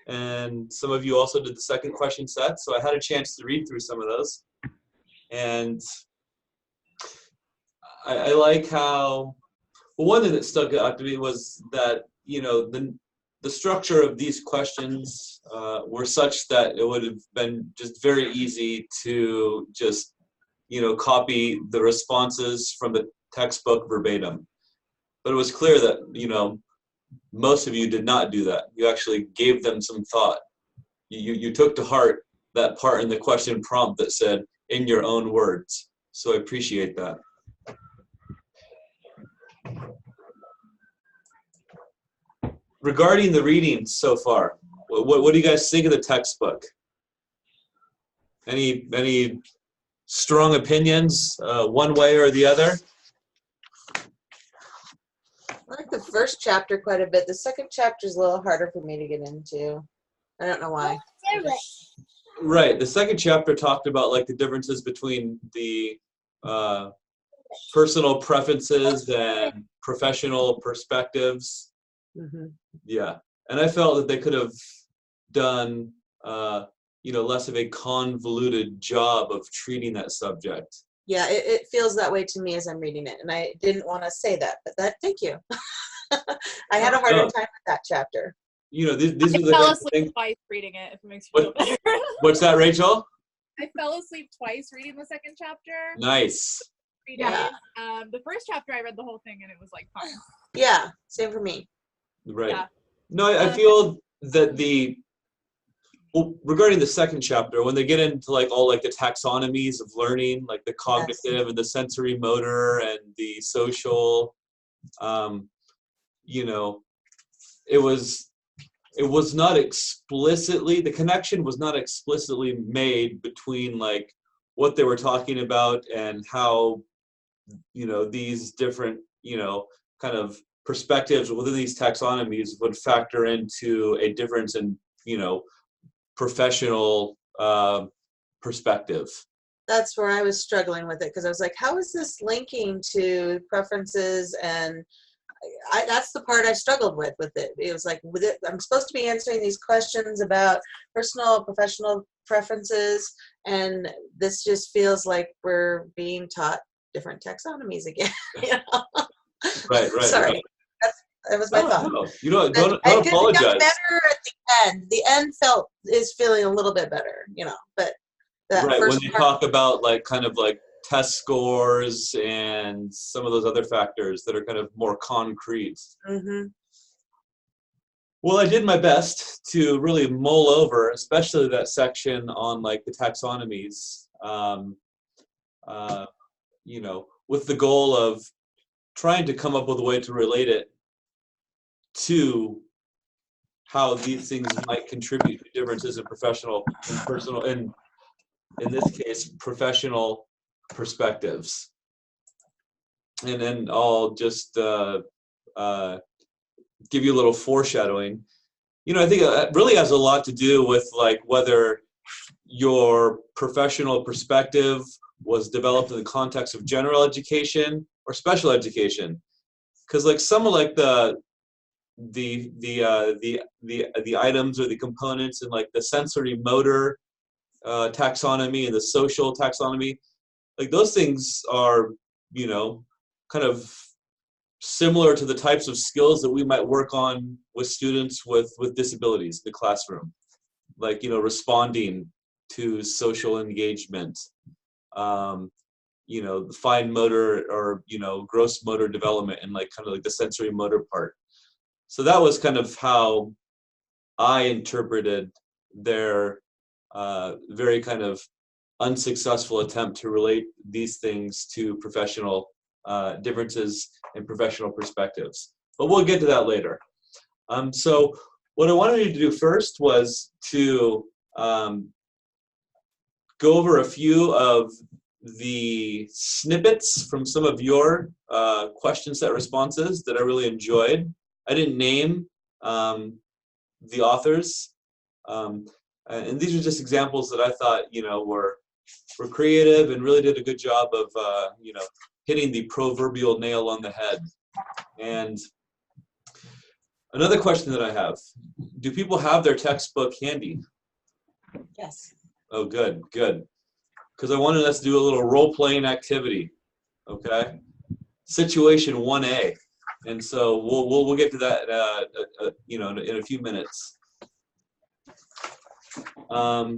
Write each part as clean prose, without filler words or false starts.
and some of you also did the second question set, so I had a chance to read through some of those. And I like how, well, one thing that stuck out to me was that, the structure of these questions were such that it would have been just very easy to just, copy the responses from the textbook verbatim. But it was clear that, most of you did not do that. You actually gave them some thought. You took to heart that part in the question prompt that said, in your own words. So I appreciate that. Regarding the readings so far, what do you guys think of the textbook? Any strong opinions, one way or the other? I like the first chapter quite a bit. The second chapter is a little harder for me to get into. I don't know why. Right. The second chapter talked about like the differences between the personal preferences and professional perspectives. Mm-hmm. Yeah. And I felt that they could have done, less of a convoluted job of treating that subject. Yeah, it feels that way to me as I'm reading it, and I didn't want to say that, but thank you. I had a harder time with that chapter. These are the I fell asleep twice reading it, if it makes you feel better. What's that, Rachel? I fell asleep twice reading the second chapter. Nice. 3 days. Yeah. The first chapter, I read the whole thing, and it was like fine. Yeah, same for me. Right. Yeah. No, I feel that regarding the second chapter, when they get into like all like the taxonomies of learning, like the cognitive and the sensory motor and the social, it was not explicitly, the connection was not explicitly made between like what they were talking about and how, these different, kind of perspectives within these taxonomies would factor into a difference in, professional perspective. That's where I was struggling with it, because I was like, how is this linking to preferences? And that's the part I struggled with it. It was like, I'm supposed to be answering these questions about personal, professional preferences, and this just feels like we're being taught different taxonomies again. Right. Sorry. Right. That was my thought. No. Don't apologize. It got better at the end. The end is feeling a little bit better, but that right, first when they talk about like kind of like test scores and some of those other factors that are kind of more concrete. Mm-hmm. Well, I did my best to really mull over, especially that section on like the taxonomies, with the goal of trying to come up with a way to relate it to how these things might contribute to differences in professional and personal, and in this case, professional perspectives. And then I'll just give you a little foreshadowing. I think it really has a lot to do with like whether your professional perspective was developed in the context of general education or special education. Because like some of like the items or the components in like the sensory motor taxonomy and the social taxonomy, like those things are, kind of similar to the types of skills that we might work on with students with disabilities in the classroom, like, responding to social engagement, the fine motor or, gross motor development and like kind of like the sensory motor part. So that was kind of how I interpreted their very kind of unsuccessful attempt to relate these things to professional differences in professional perspectives. But we'll get to that later. So what I wanted you to do first was to go over a few of the snippets from some of your question set responses that I really enjoyed. I didn't name the authors, and these are just examples that I thought, were creative and really did a good job of, hitting the proverbial nail on the head. And Another question that I have, do people have their textbook handy? Yes. Oh, good, good. Because I wanted us to do a little role-playing activity, okay? Situation 1A. And so we'll get to that, you know, in a few minutes.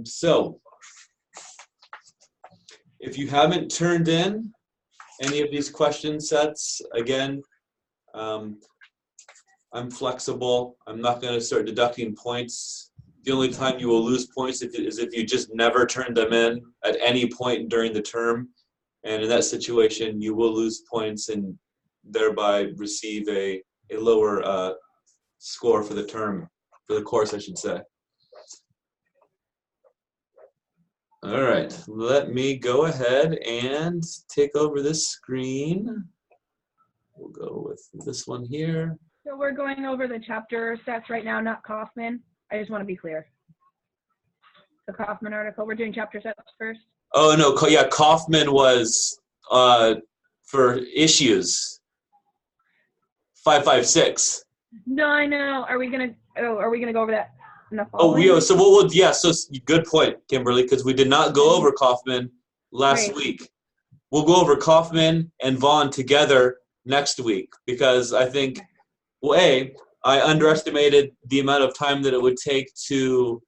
So if you haven't turned in any of these question sets, again, I'm flexible. I'm not going to start deducting points. The only time you will lose points is if you just never turn them in at any point during the term. And in that situation, you will lose points and thereby receive a lower score for the term, for the course, I should say. All right, let me go ahead and take over this screen. We'll go with this one here. So we're going over the chapter sets right now, not Kaufman. I just want to be clear. The Kaufman article, we're doing chapter sets first. Oh no, yeah, Kaufman was for issues 556. No, I know. Are we gonna go over that in the Oh, following? so we'll yeah. So good point, Kimberly, because we did not go over Kaufman last Right. week. We'll go over Kaufman and Vaughn together next week because I think, well, I underestimated the amount of time that it would take to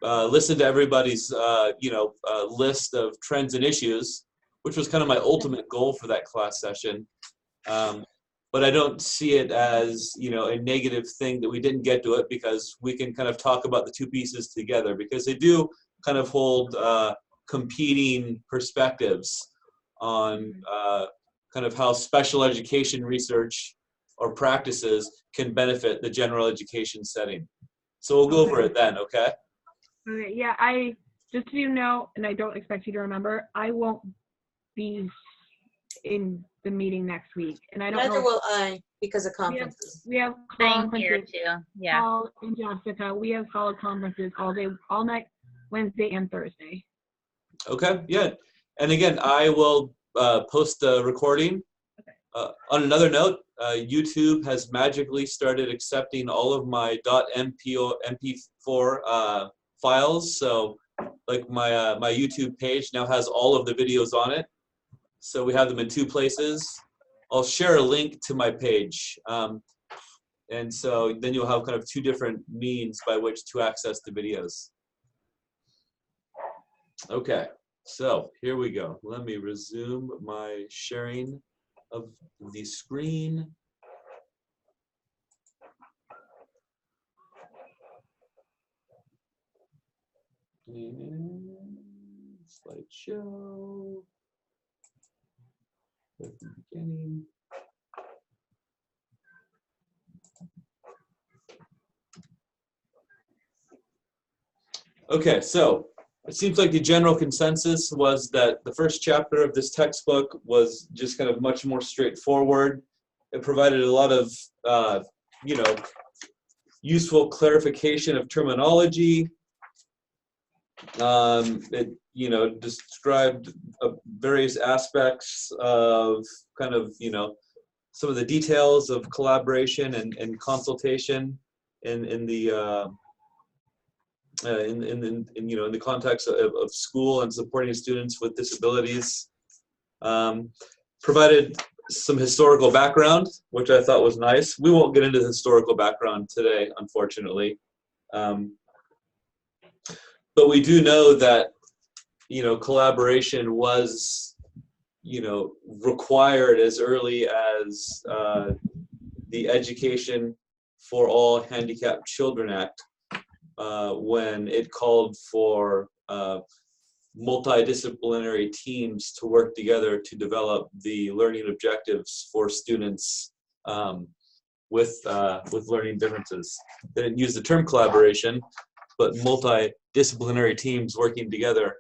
listen to everybody's list of trends and issues, which was kind of my ultimate goal for that class session. But I don't see it as, you know, a negative thing that we didn't get to it because we can kind of talk about the two pieces together because they do kind of hold competing perspectives on kind of how special education research or practices can benefit the general education setting. So we'll go over it then, okay? Okay, yeah, just so you know, and I don't expect you to remember, I won't be in the meeting next week. And I don't Neither know. will I because of conferences. We have Same here conferences. too. Yeah. Paul and Jessica, we have solid conferences all day, all night, Wednesday and Thursday. Okay, yeah. And again, I will post the recording. On another note, YouTube has magically started accepting all of my .mp4 files. So like my YouTube page now has all of the videos on it. So we have them in two places. I'll share a link to my page. And so then you'll have kind of two different means by which to access the videos. Okay, so here we go. Let me resume my sharing of the screen. And slideshow. At the beginning. Okay, so it seems like the general consensus was that the first chapter of this textbook was just kind of much more straightforward. It provided a lot of, useful clarification of terminology. It, described various aspects of kind of, some of the details of collaboration and consultation in the in the context of school and supporting students with disabilities. Provided some historical background, which I thought was nice. We won't get into the historical background today, unfortunately. But we do know that, collaboration was, required as early as the Education for All Handicapped Children Act, when it called for multidisciplinary teams to work together to develop the learning objectives for students with learning differences. They didn't use the term collaboration, but multidisciplinary teams working together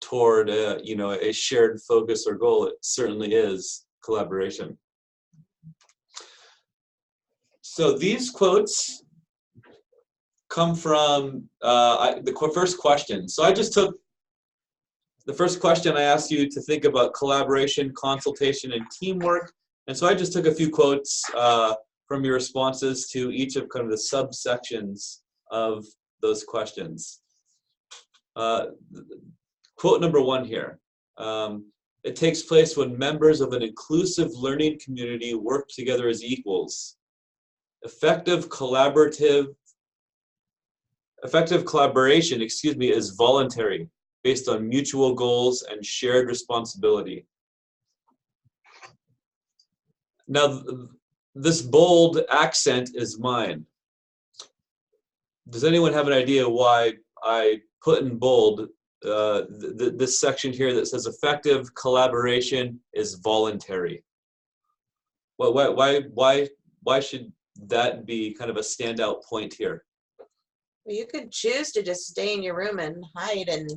toward a shared focus or goal. It certainly is collaboration. So these quotes come from the first question. So I just took the first question. I asked you to think about collaboration, consultation, and teamwork. And so I just took a few quotes from your responses to each of kind of the subsections of those questions. Quote number 1 here. It takes place when members of an inclusive learning community work together as equals. Effective collaboration, is voluntary, based on mutual goals and shared responsibility. Now, this bold accent is mine. Does anyone have an idea why I put in bold this section here that says effective collaboration is voluntary? Well, why should that be kind of a standout point here? Well, you could choose to just stay in your room and hide and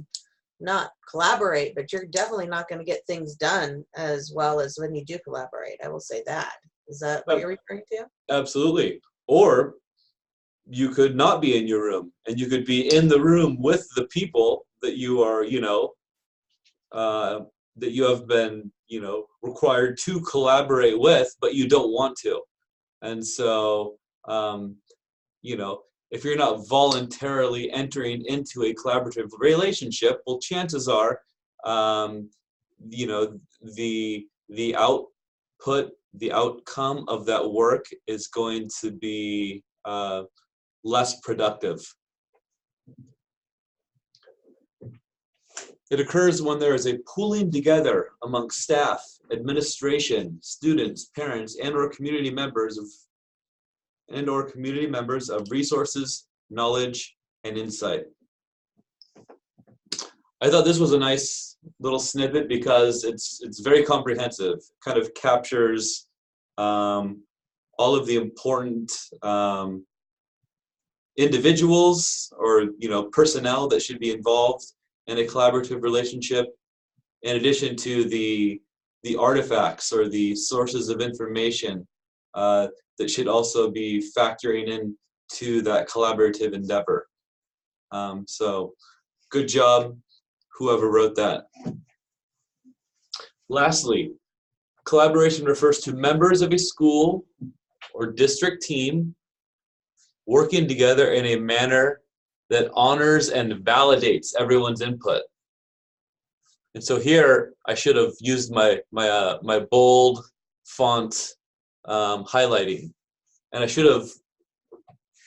not collaborate, but you're definitely not going to get things done as well as when you do collaborate. I will say that. Is that what you're referring to? Absolutely. Or you could not be in your room, and you could be in the room with the people that you are, that you have been, required to collaborate with, but you don't want to. And so, if you're not voluntarily entering into a collaborative relationship, well, chances are, the output, the outcome of that work is going to be less productive. It occurs when there is a pooling together among staff, administration, students, parents, and/or community members of resources, knowledge, and insight. I thought this was a nice little snippet because it's very comprehensive. Kind of captures all of the important individuals or personnel that should be involved in a collaborative relationship, in addition to the artifacts or the sources of information that should also be factoring in to that collaborative endeavor. So good job, whoever wrote that. Lastly, collaboration refers to members of a school or district team working together in a manner that honors and validates everyone's input. And so here, I should have used my bold font highlighting, and I should have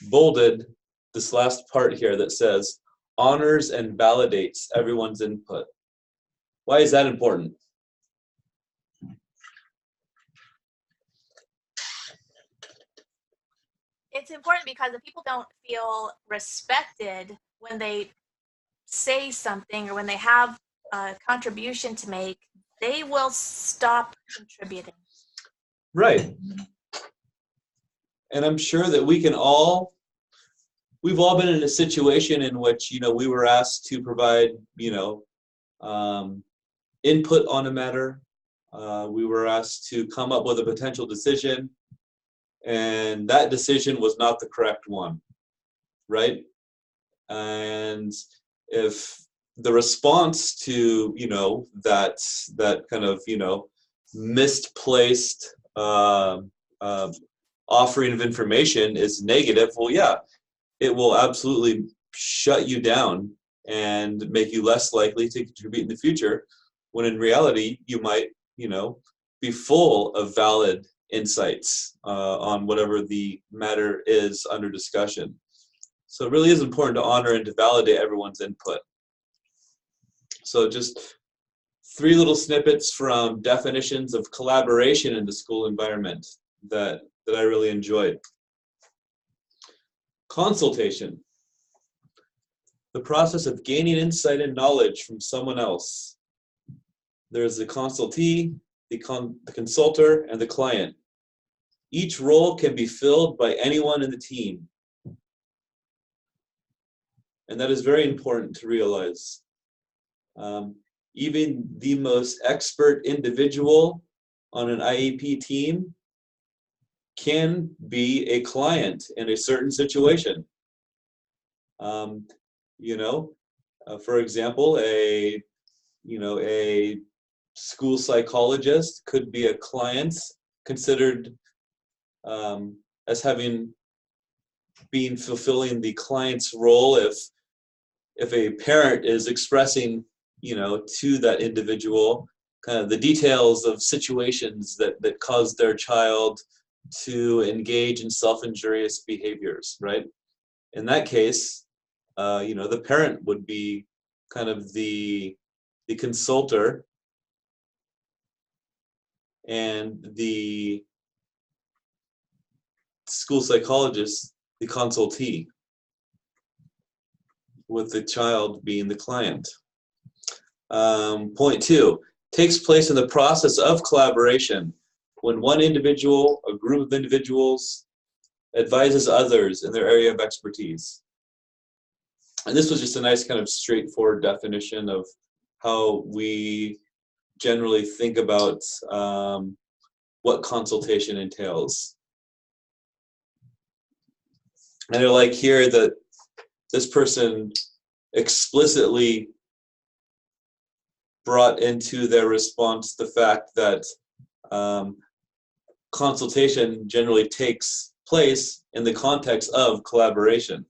bolded this last part here that says honors and validates everyone's input. Why is that important? It's important because if people don't feel respected when they say something or when they have a contribution to make, they will stop contributing. Right. And I'm sure that we've all been in a situation in which, we were asked to provide, input on a matter. We were asked to come up with a potential decision, and that decision was not the correct one, right? And if the response to, that kind of, misplaced offering of information is negative, well, yeah, it will absolutely shut you down and make you less likely to contribute in the future, when in reality, you might, be full of valid insights on whatever the matter is under discussion. So it really is important to honor and to validate everyone's input. So just 3 little snippets from definitions of collaboration in the school environment that I really enjoyed. Consultation. The process of gaining insight and knowledge from someone else. There's the consultee, the consultor, and the client. Each role can be filled by anyone in the team. And that is very important to realize. Even the most expert individual on an IEP team can be a client in a certain situation. For example, a school psychologist could be a client considered as having been fulfilling the client's role if a parent is expressing, to that individual kind of the details of situations that cause their child to engage in self-injurious behaviors, right? In that case, the parent would be kind of the consultor, and the school psychologist the consultee, with the child being the client. Point 2, takes place in the process of collaboration when one individual, a group of individuals, advises others in their area of expertise. And this was just a nice kind of straightforward definition of how we generally think about what consultation entails. And they're like here that this person explicitly brought into their response the fact that consultation generally takes place in the context of collaboration.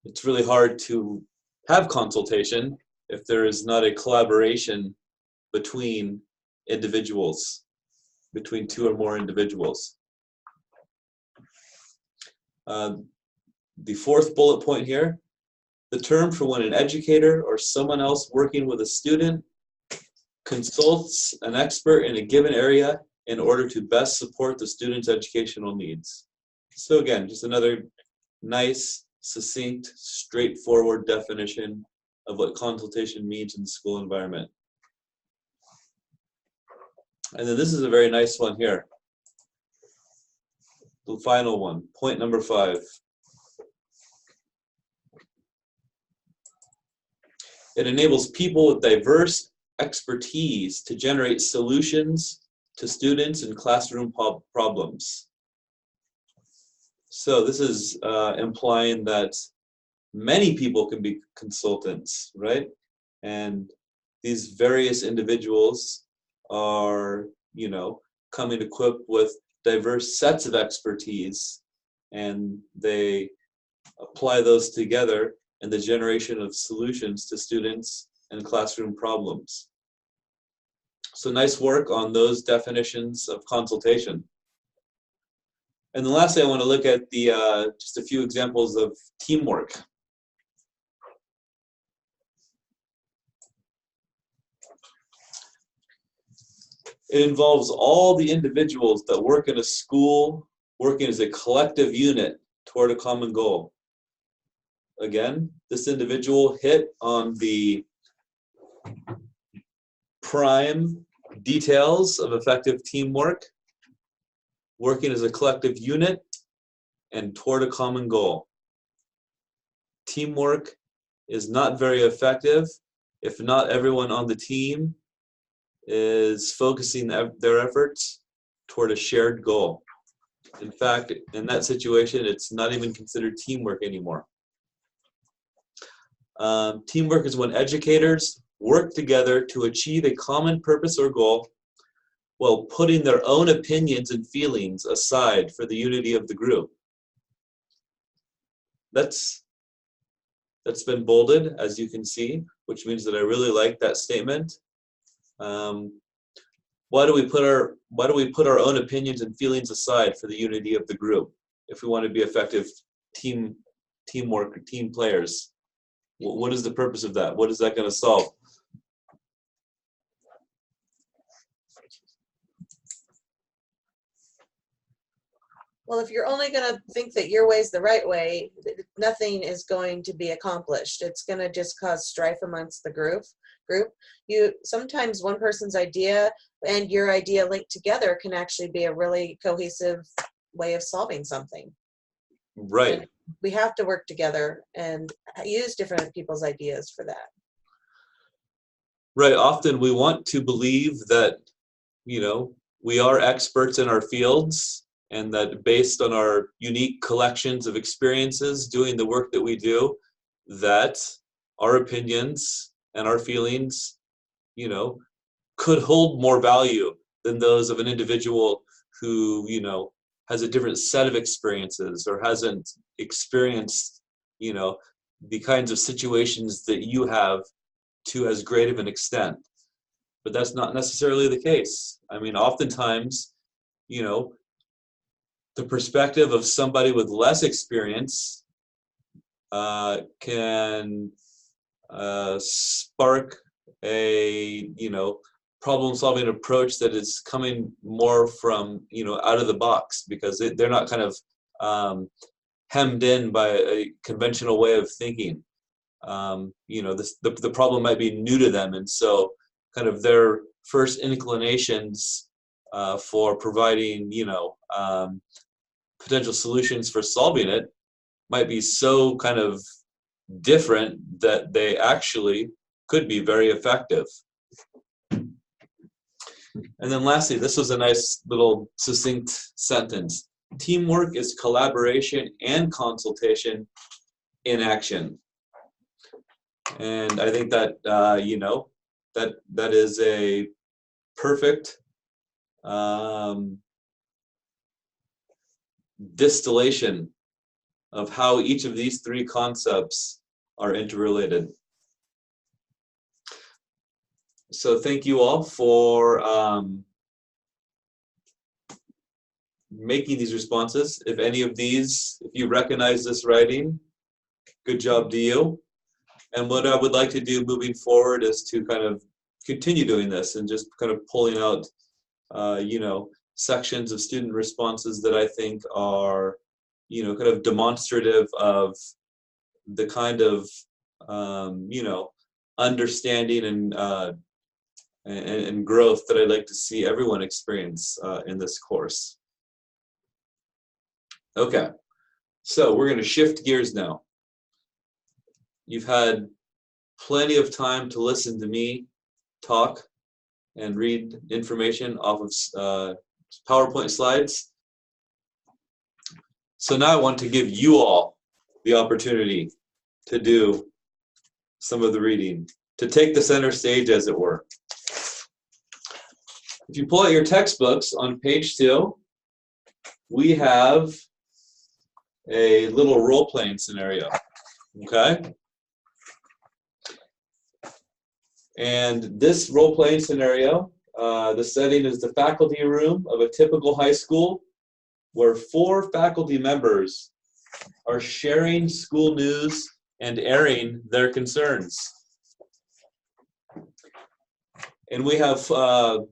It's really hard to have consultation if there is not a collaboration between individuals, between 2 or more individuals. The 4th bullet point here, the term for when an educator or someone else working with a student consults an expert in a given area in order to best support the student's educational needs. So again, just another nice, succinct, straightforward definition of what consultation means in the school environment. And then this is a very nice one here. The final one, point number 5. It enables people with diverse expertise to generate solutions to students and classroom problems. So this is implying that many people can be consultants, right? And these various individuals are, coming equipped with diverse sets of expertise, and they apply those together in the generation of solutions to students and classroom problems. So nice work on those definitions of consultation. And then lastly, I want to look at the just a few examples of teamwork. It involves all the individuals that work in a school, working as a collective unit toward a common goal. Again, this individual hit on the prime details of effective teamwork, working as a collective unit and toward a common goal. Teamwork is not very effective if not everyone on the team is focusing their efforts toward a shared goal. In fact, in that situation, it's not even considered teamwork anymore. Teamwork is when educators work together to achieve a common purpose or goal while putting their own opinions and feelings aside for the unity of the group. That's been bolded, as you can see, which means that I really like that statement. Why do we put our own opinions and feelings aside for the unity of the group if we want to be effective teamwork or team players? What is the purpose of that? What is that going to solve? Well, if you're only going to think that your way is the right way, nothing is going to be accomplished. It's going to just cause strife amongst the group. Sometimes one person's idea and your idea linked together can actually be a really cohesive way of solving something. Right. And we have to work together and use different people's ideas for that. Right. Often we want to believe that, we are experts in our fields, and that based on our unique collections of experiences doing the work that we do, that our opinions and our feelings, could hold more value than those of an individual who, has a different set of experiences or hasn't experienced, the kinds of situations that you have to as great of an extent. But that's not necessarily the case. I mean, oftentimes, the perspective of somebody with less experience can spark a, problem-solving approach that is coming more from, out of the box, because they're not kind of hemmed in by a conventional way of thinking. The problem might be new to them, and so kind of their first inclinations for providing, potential solutions for solving it might be so kind of different that they actually could be very effective. And then lastly, this was a nice little succinct sentence. Teamwork is collaboration and consultation in action. And I think that, that is a perfect distillation of how each of these three concepts are interrelated. So thank you all for making these responses. If any of these, if you recognize this writing, good job to you. And what I would like to do moving forward is to kind of continue doing this and just kind of pulling out, sections of student responses that I think are, kind of demonstrative of the kind of, understanding and growth that I'd like to see everyone experience in this course. Okay, so we're going to shift gears now. You've had plenty of time to listen to me talk and read information off of PowerPoint slides. So now I want to give you all the opportunity to do some of the reading, to take the center stage, as it were. If you pull out your textbooks on page 2, we have a little role-playing scenario, okay? And this role-playing scenario, the setting is the faculty room of a typical high school where 4 faculty members are sharing school news and airing their concerns. And we have 4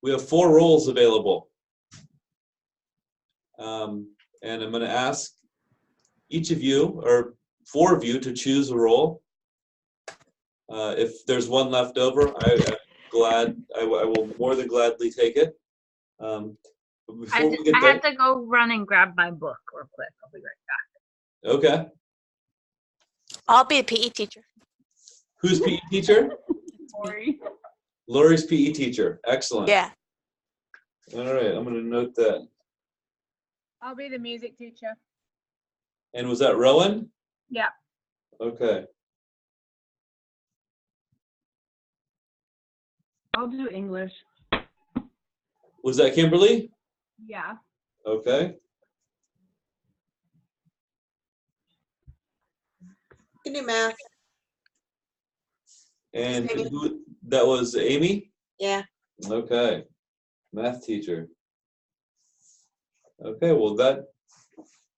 roles available. And I'm going to ask each of you, or 4 of you, to choose a role. If there's one left over, I will more than gladly take it. I have to go run and grab my book real quick. I'll be right back. Okay. I'll be a PE teacher. Who's PE teacher? Lori. Lori's PE teacher. Excellent. Yeah. All right, I'm going to note that. I'll be the music teacher. And was that Rowan? Yeah. Okay. I'll do English. Was that Kimberly? Yeah. Okay. You can do math. And Amy. who, that was Amy? Yeah. Okay. Math teacher. Okay, well that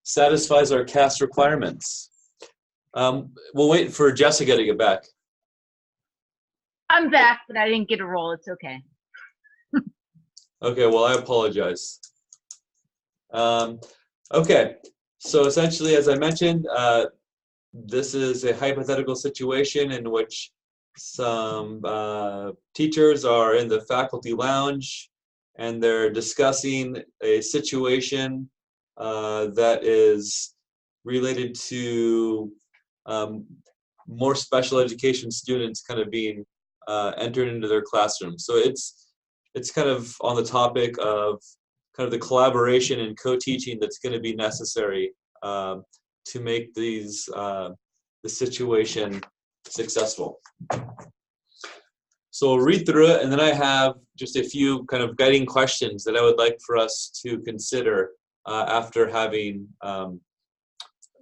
satisfies our cast requirements. We'll wait for Jessica to get back. I'm back, but I didn't get a role. It's okay. Okay, well, I apologize. Okay, so essentially, as I mentioned, this is a hypothetical situation in which some teachers are in the faculty lounge and they're discussing a situation that is related to more special education students kind of being entered into their classroom. So it's kind of on the topic of kind of the collaboration and co-teaching that's going to be necessary to make these the situation successful. So we'll read through it, and then I have just a few kind of guiding questions that I would like for us to consider after having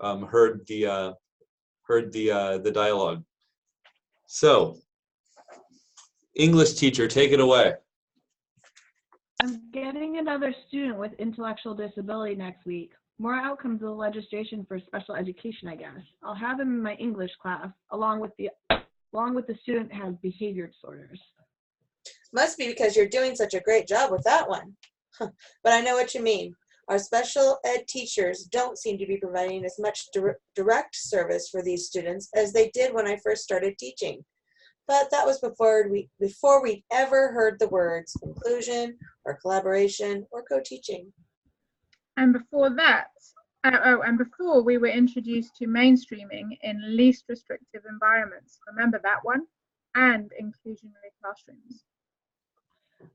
heard the dialogue. So, English teacher, take it away. I'm getting another student with intellectual disability next week. More outcomes of the legislation for special education, I guess. I'll have him in my English class, along with the student who has behavior disorders. Must be because you're doing such a great job with that one. But I know what you mean. Our special ed teachers don't seem to be providing as much direct service for these students as they did when I first started teaching. But that was before we ever heard the words inclusion or collaboration or co-teaching. And before that, and before we were introduced to mainstreaming in least restrictive environments. Remember that one? And inclusionary classrooms.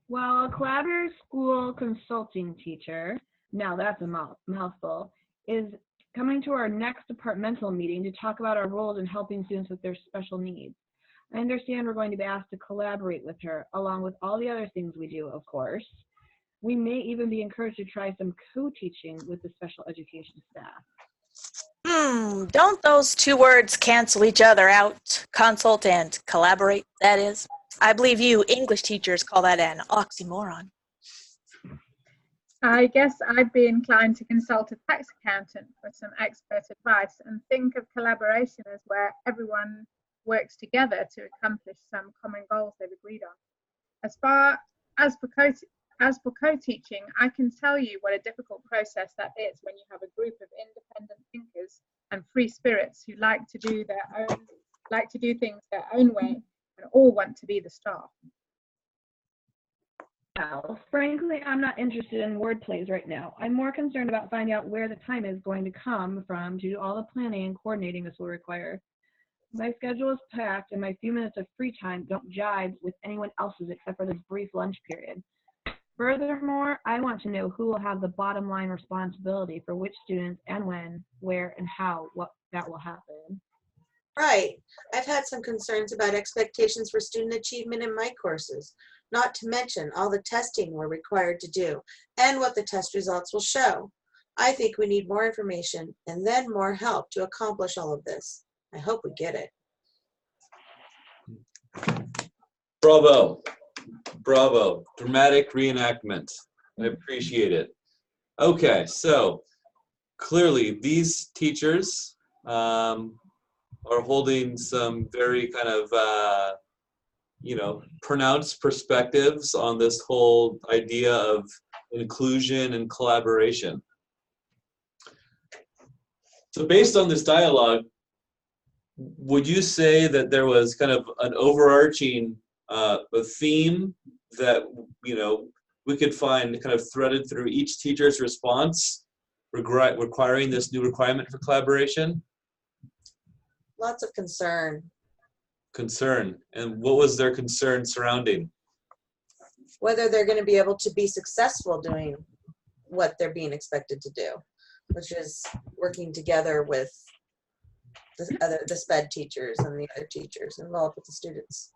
Well, a collaborative school consulting teacher, now that's a mouthful, is coming to our next departmental meeting to talk about our roles in helping students with their special needs. I understand we're going to be asked to collaborate with her, along with all the other things we do, of course. We may even be encouraged to try some co-teaching with the special education staff. Don't those two words cancel each other out? Consult and collaborate, that is. I believe you English teachers call that an oxymoron. I guess I'd be inclined to consult a tax accountant for some expert advice and think of collaboration as where everyone works together to accomplish some common goals they've agreed on. As far as for co-teaching, I can tell you what a difficult process that is when you have a group of independent thinkers and free spirits who like to do things their own way and all want to be the star. Well, frankly, I'm not interested in word plays right now. I'm more concerned about finding out where the time is going to come from to do all the planning and coordinating this will require. My schedule is packed and my few minutes of free time don't jibe with anyone else's except for this brief lunch period. Furthermore, I want to know who will have the bottom line responsibility for which students and when, where, and how that will happen. Right. I've had some concerns about expectations for student achievement in my courses, not to mention all the testing we're required to do and what the test results will show. I think we need more information and then more help to accomplish all of this. I hope we get it. Bravo. Bravo. Dramatic reenactment. I appreciate it. Okay, so clearly these teachers are holding some very kind of, pronounced perspectives on this whole idea of inclusion and collaboration. So based on this dialogue, would you say that there was kind of an overarching a theme that, we could find kind of threaded through each teacher's response requiring this new requirement for collaboration? Lots of concern. Concern. And what was their concern surrounding? Whether they're going to be able to be successful doing what they're being expected to do, which is working together with the SPED teachers and the other teachers involved with the students.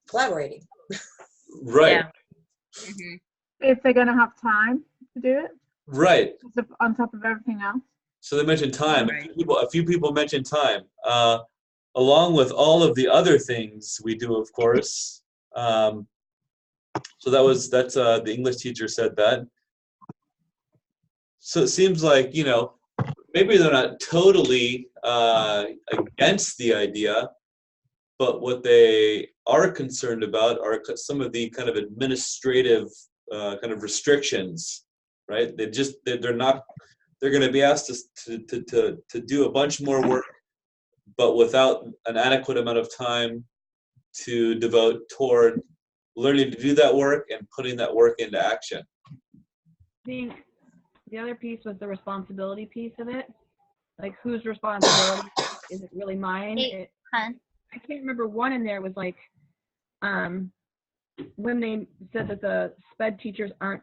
Collaborating. Right. Yeah. Mm-hmm. If they're going to have time to do it. Right. On top of everything else. So they mentioned time. Right. A few people mentioned time, along with all of the other things we do, of course. So that's the English teacher said that. So it seems like, maybe they're not totally against the idea, but what they are concerned about are some of the kind of administrative kind of restrictions, right? They're going to be asked to do a bunch more work, but without an adequate amount of time to devote toward learning to do that work and putting that work into action. I think the other piece was the responsibility piece of it. Like, whose responsibility is it really mine? I can't remember, one in there was like, when they said that the SPED teachers aren't,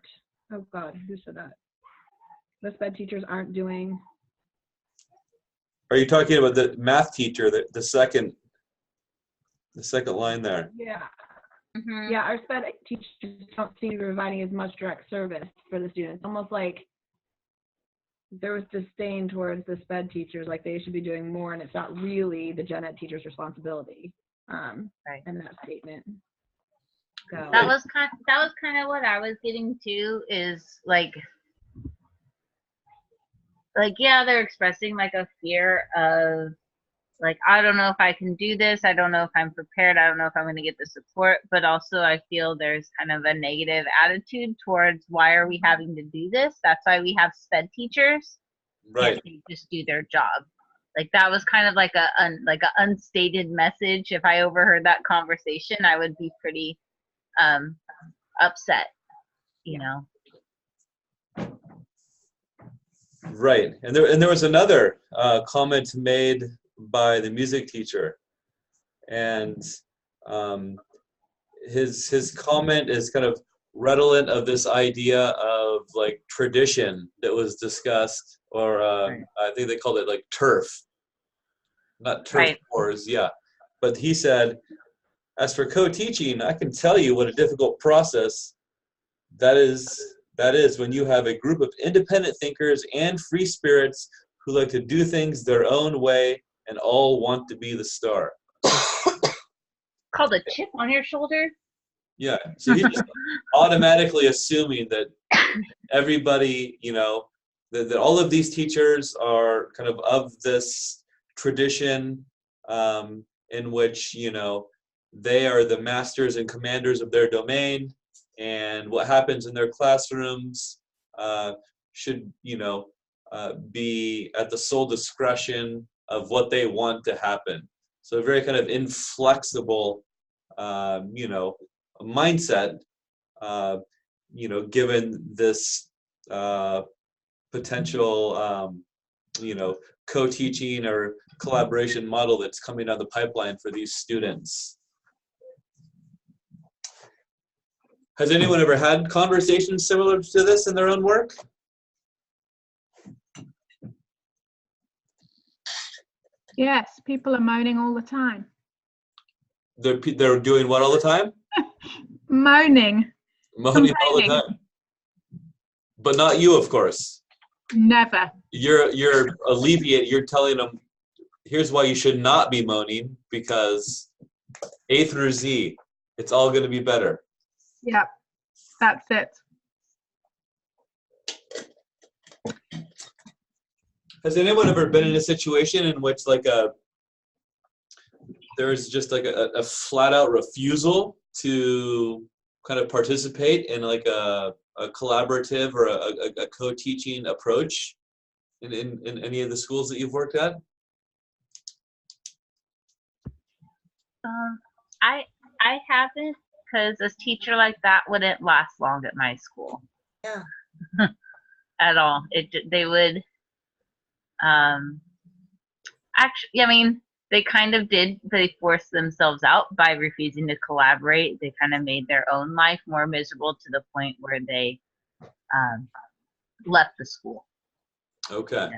oh God, who said that? The SPED teachers aren't doing. Are you talking about the math teacher, the second line there? Yeah. Mhm. Yeah, our sped teachers don't seem to be providing as much direct service for the students. Almost like there was disdain towards the sped teachers, like they should be doing more, and it's not really the gen ed teacher's responsibility. Right. In that statement. So That was kind of what I was getting to, is like yeah, they're expressing like a fear of like, I don't know if I can do this, I don't know if I'm prepared, I don't know if I'm going to get the support, but also I feel there's kind of a negative attitude towards, why are we having to do this? That's why we have sped teachers. Right. Can't they just do their job? Like that was kind of like a unstated message. If I overheard that conversation, I would be pretty upset, you know. Right, and there was another comment made by the music teacher, and his comment is kind of redolent of this idea of like tradition that was discussed, or Right. I think they called it like turf, not turf Right. wars, yeah. But he said, as for co-teaching, I can tell you what a difficult process that is when you have a group of independent thinkers and free spirits who like to do things their own way and all want to be the star. Called a chip on your shoulder? Yeah, so he's just automatically assuming that everybody, you know, that all of these teachers are kind of this tradition in which, you know, they are the masters and commanders of their domain, and what happens in their classrooms should, you know, be at the sole discretion of what they want to happen. So a very kind of inflexible, you know, mindset, you know, given this potential, you know, co-teaching or collaboration model that's coming down the pipeline for these students. Has anyone ever had conversations similar to this in their own work? Yes, people are moaning all the time. They're doing what all the time? Moaning. Moaning all the Complaining. time. But not you, of course. Never. You're alleviating, you're telling them, here's why you should not be moaning, because A through Z, it's all going to be better. Yep, that's it. Has anyone ever been in a situation in which like there's just like a flat out refusal to kind of participate in like a collaborative or a co-teaching approach in any of the schools that you've worked at? I haven't, because a teacher like that wouldn't last long at my school. Yeah. At all. They would actually, I mean, they kind of did, they forced themselves out by refusing to collaborate. They kind of made their own life more miserable to the point where they left the school. Okay.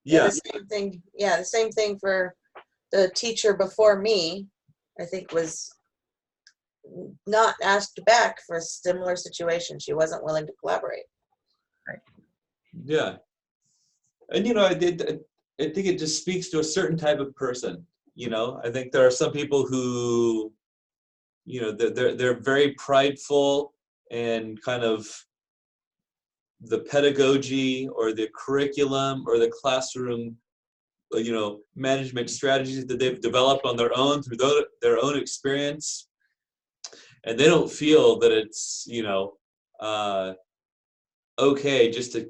Yeah. The same thing. Yeah, the same thing for the teacher before me, I think, was not asked back for a similar situation. She wasn't willing to collaborate. Right. Yeah. And, you know, I think it just speaks to a certain type of person. You know, I think there are some people who, you know, they're very prideful and kind of the pedagogy or the curriculum or the classroom, you know, management strategies that they've developed on their own through their own experience. And they don't feel that it's, you know, okay just to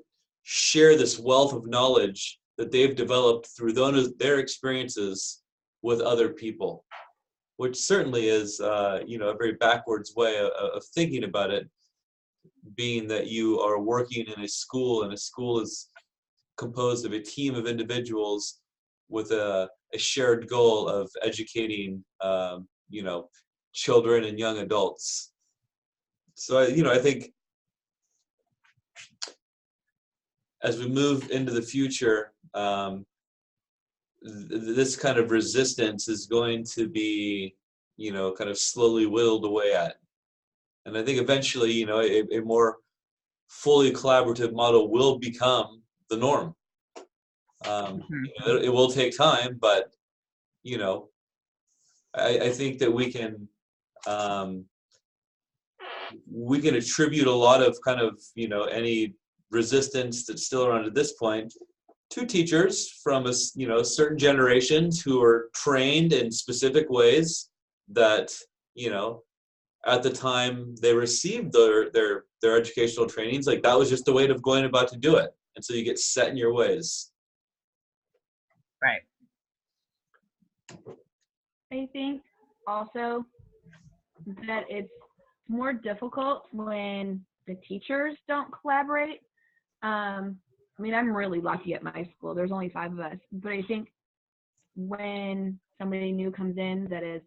share this wealth of knowledge that they've developed through their experiences with other people, which certainly is, you know, a very backwards way of thinking about it, being that you are working in a school, and a school is composed of a team of individuals with a shared goal of educating, you know, children and young adults. So, you know, I think as we move into the future, this kind of resistance is going to be kind of slowly whittled away at. And I think eventually, a more fully collaborative model will become the norm. It will take time, but I think that we can attribute a lot of kind of any resistance that's still around at this point to teachers from certain generations who are trained in specific ways that at the time they received their educational trainings, like that was just the way of going about to do it, and so you get set in your ways. Right. I think also that it's more difficult when the teachers don't collaborate. I mean, I'm really lucky at my school. There's only 5 of us. But I think when somebody new comes in that is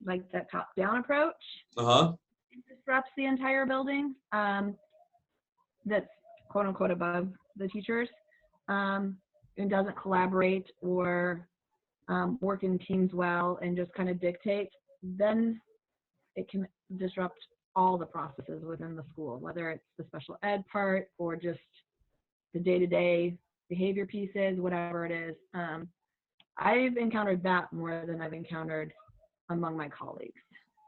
like that top-down approach, it disrupts the entire building. That's quote-unquote above the teachers, and doesn't collaborate or work in teams well and just kind of dictate, then it can disrupt all the processes within the school, whether it's the special ed part or just the day-to-day behavior pieces, whatever it is. I've encountered that more than I've encountered among my colleagues.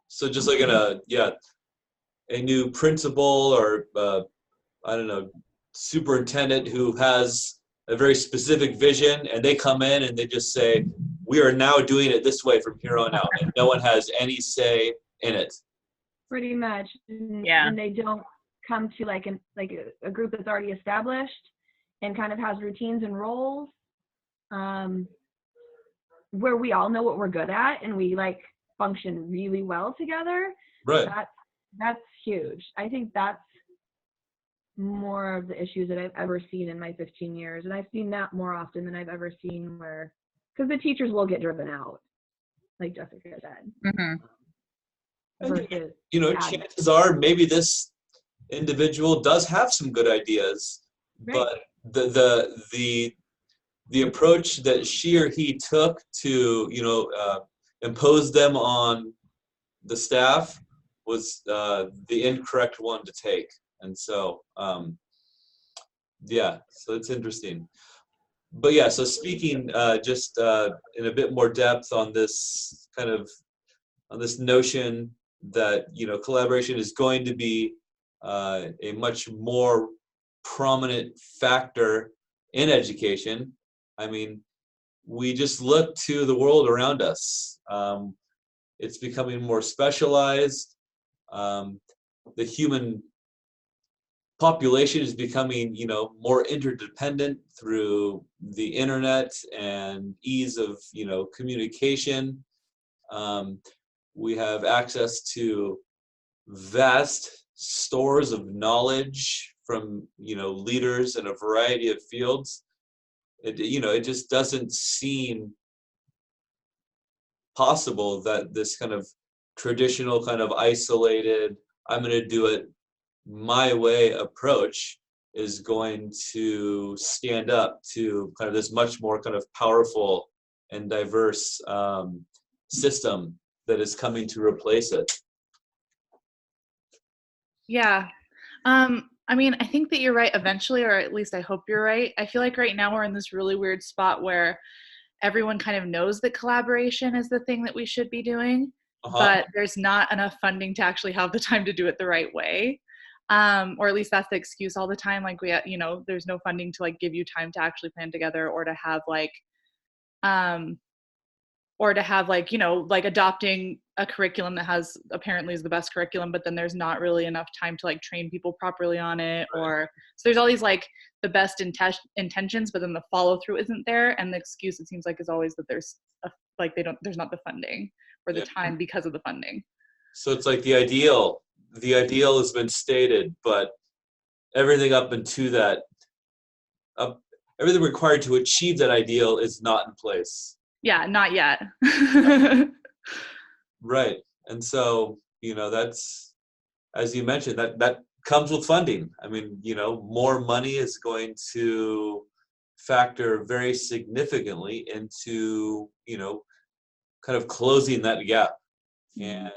So just like a new principal or I don't know, superintendent who has a very specific vision, and they come in and they just say, we are now doing it this way from here on out, and no one has any say in it. Pretty much. Yeah. And they don't come to like a group that's already established and kind of has routines and roles, where we all know what we're good at and we like function really well together. Right. That's huge. I think that's more of the issues that I've ever seen in my 15 years. And I've seen that more often than I've ever seen because the teachers will get driven out, like Jessica said. Versus, chances are maybe this individual does have some good ideas, right. but the approach that she or he took to impose them on the staff was the incorrect one to take. And so so it's interesting. But yeah, so speaking just in a bit more depth on this notion that collaboration is going to be a much more prominent factor in education. I mean, we just look to the world around us. It's becoming more specialized. The human population is becoming more interdependent through the internet and ease of communication. We have access to vast stores of knowledge from leaders in a variety of fields. It just doesn't seem possible that this kind of traditional kind of isolated, I'm going to do it my way approach is going to stand up to kind of this much more kind of powerful and diverse system that is coming to replace it. Yeah. I mean, I think that you're right eventually, or at least I hope you're right. I feel like right now we're in this really weird spot where everyone kind of knows that collaboration is the thing that we should be doing, but there's not enough funding to actually have the time to do it the right way. Or at least that's the excuse all the time. Like there's no funding to like give you time to actually plan together or to have like adopting a curriculum that has apparently is the best curriculum, but then there's not really enough time to like train people properly on it. Or so there's all these like the best intentions, but then the follow through isn't there. And the excuse it seems like is always that there's not the funding or the time because of the funding. So it's like the ideal has been stated, but everything up into that, everything required to achieve that ideal is not in place. Yeah, not yet. Right. And so, that's, as you mentioned, that comes with funding. I mean, more money is going to factor very significantly into, kind of closing that gap. and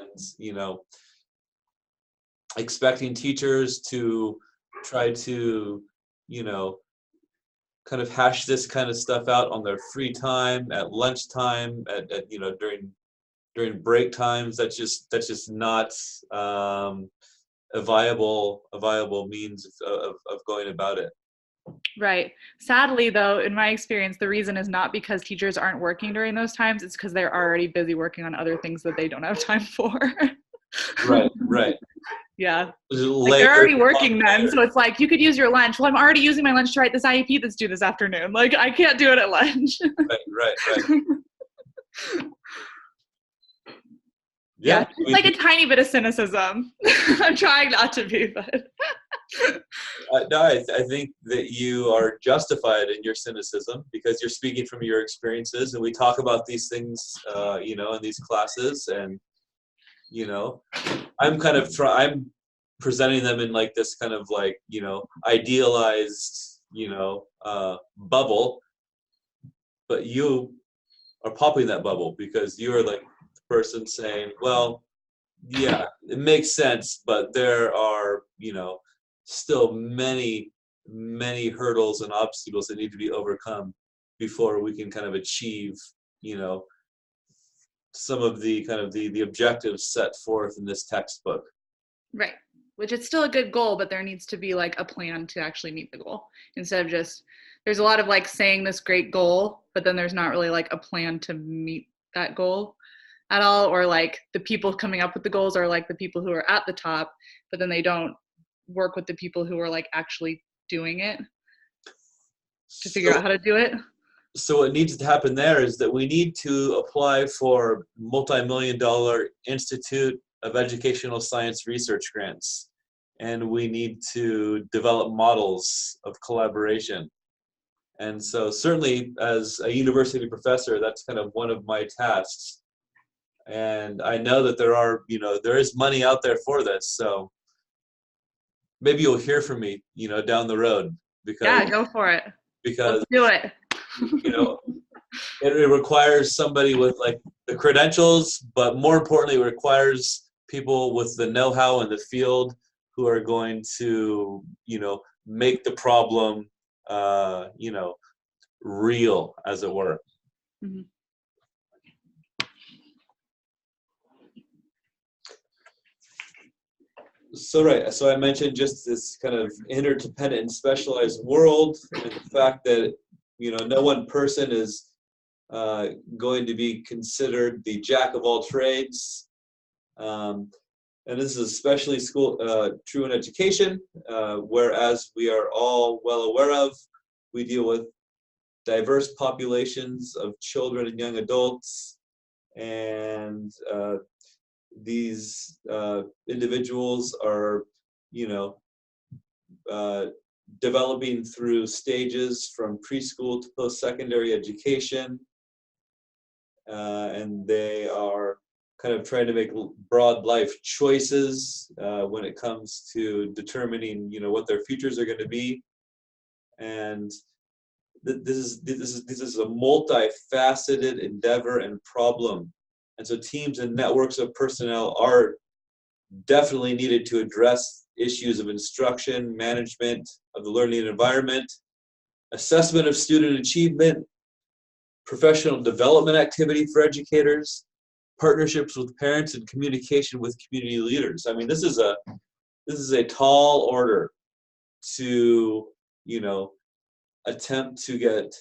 expecting teachers to try to kind of hash this kind of stuff out on their free time, at lunchtime, at during break times. That's just not a viable means of going about it. Right. Sadly, though, in my experience, the reason is not because teachers aren't working during those times. It's because they're already busy working on other things that they don't have time for. Right. Yeah. Like they're already working then. Later. So it's like, you could use your lunch. Well, I'm already using my lunch to write this IEP that's due this afternoon. Like, I can't do it at lunch. Right. Yeah, it's like a tiny bit of cynicism. I'm trying not to be, but. No, I think that you are justified in your cynicism because you're speaking from your experiences, and we talk about these things, in these classes, and I'm presenting them in like this kind of like idealized bubble, but you are popping that bubble because you are like the person saying, well, yeah, it makes sense, but there are still many hurdles and obstacles that need to be overcome before we can kind of achieve some of the objectives set forth in this textbook. Right. Which is still a good goal, but there needs to be like a plan to actually meet the goal instead of just, there's a lot of like saying this great goal, but then there's not really like a plan to meet that goal at all. Or like the people coming up with the goals are like the people who are at the top, but then they don't work with the people who are like actually doing it to figure out how to do it. So what needs to happen there is that we need to apply for multi-million-dollar Institute of Educational Science research grants, and we need to develop models of collaboration. And so certainly as a university professor, that's kind of one of my tasks. And I know that there is money out there for this, so maybe you'll hear from me, down the road. Because, yeah, go for it. Because let's do it. It requires somebody with like the credentials, but more importantly, it requires people with the know-how in the field who are going to, make the problem, real, as it were. Mm-hmm. So I mentioned just this kind of interdependent and specialized world, and the fact that no one person is going to be considered the jack of all trades, and this is especially true in education, whereas we are all well aware of, we deal with diverse populations of children and young adults, and these individuals are, developing through stages from preschool to post-secondary education, and they are kind of trying to make broad life choices when it comes to determining, what their futures are going to be, and this is a multifaceted endeavor and problem. And so teams and networks of personnel are definitely needed to address issues of instruction, management of the learning environment, assessment of student achievement, professional development activity for educators, partnerships with parents, and communication with community leaders. I mean, this is a tall order to, attempt to get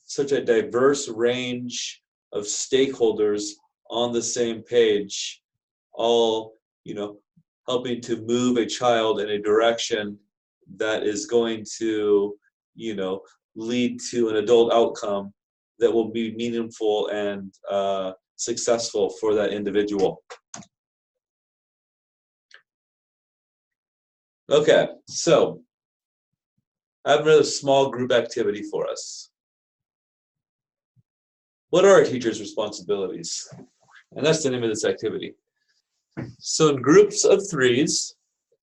such a diverse range of stakeholders on the same page, all helping to move a child in a direction that is going to lead to an adult outcome that will be meaningful and successful for that individual. Okay, so I have another small group activity for us. What are a teacher's responsibilities? And that's the name of this activity. So in groups of threes,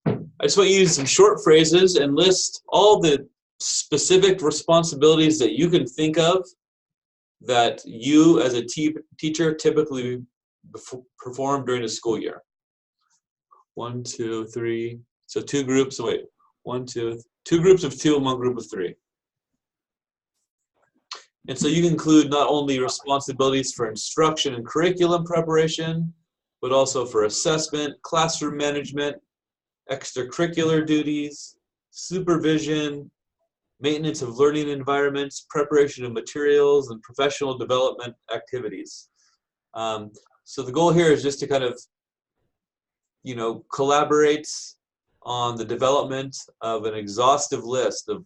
I just want you to use some short phrases and list all the specific responsibilities that you can think of that you as a teacher typically performed during the school year. 1, 2, 3. So 2 groups. Wait, 1, 2, 2 groups of 2 and 1 group of 3. And so you can include not only responsibilities for instruction and curriculum preparation, but also for assessment, classroom management, extracurricular duties, supervision, maintenance of learning environments, preparation of materials, and professional development activities. So the goal here is just to kind of, collaborate on the development of an exhaustive list of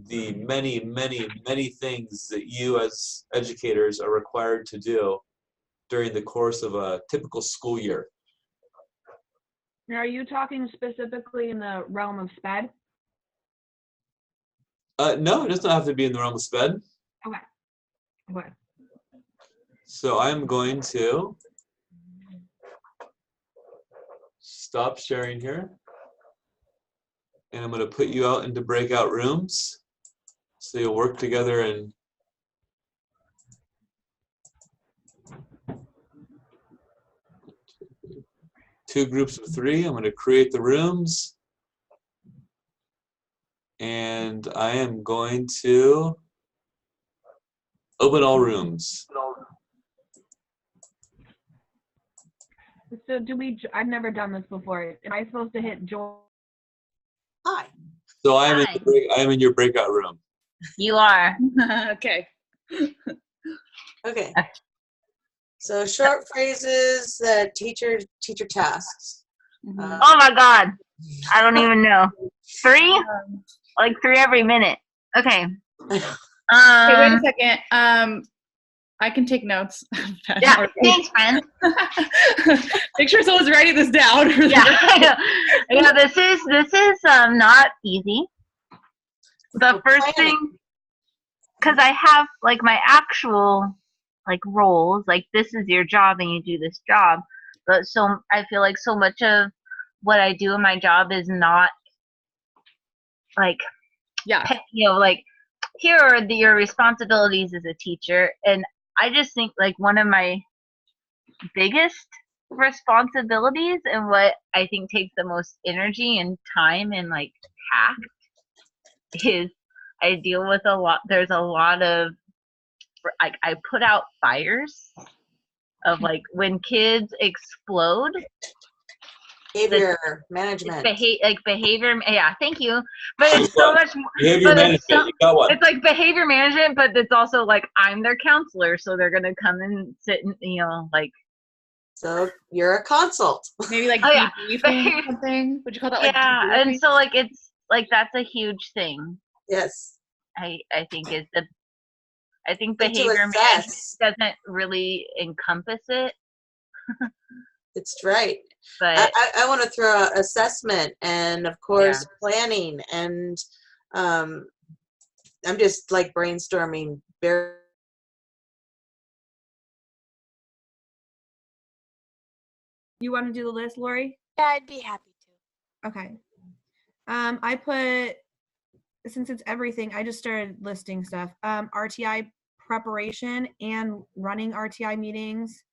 the many, many, many things that you as educators are required to do during the course of a typical school year. Now, are you talking specifically in the realm of SPED? No, it doesn't have to be in the realm of SPED. Okay. Okay. So I'm going to stop sharing here. And I'm going to put you out into breakout rooms so you'll work together in two groups of 3. I'm going to create the rooms. And I am going to open all rooms. So I've never done this before. Am I supposed to hit join? Hi. So I Hi. am in your breakout room. You are. Okay. Okay. So short phrases that teacher tasks. Mhm. Oh my God. I don't even know. 3? Like 3 every minute. Okay. Okay, wait a second. I can take notes. Yeah. Thanks, friend. Make sure someone's writing this down. Yeah. Yeah. This is not easy. The first thing, because I have like my actual like roles, like this is your job and you do this job, but so I feel like so much of what I do in my job is not like, Yeah. like here are your responsibilities as a teacher. And I just think like one of my biggest responsibilities and what I think takes the most energy and time and like tact is I deal with there's a lot of like I put out fires of like when kids explode. Behavior management. Behavior, yeah, thank you. But it's so much more. Behavior management, you got one. It's like behavior management, but it's also like I'm their counselor, so they're gonna come and sit and like. So you're a consult. Maybe like Oh, yeah. debriefing or something. Would you call that like Yeah, debriefing? and so like it's like that's a huge thing. Yes. I think I think And to behavior management assess. doesn't really encompass it. It's right. But I want to throw out assessment and of course planning and I'm just like brainstorming very. You want to do the list, Lori? Yeah, I'd be happy to. Okay. I put, since it's everything, I just started listing stuff. RTI preparation and running RTI meetings,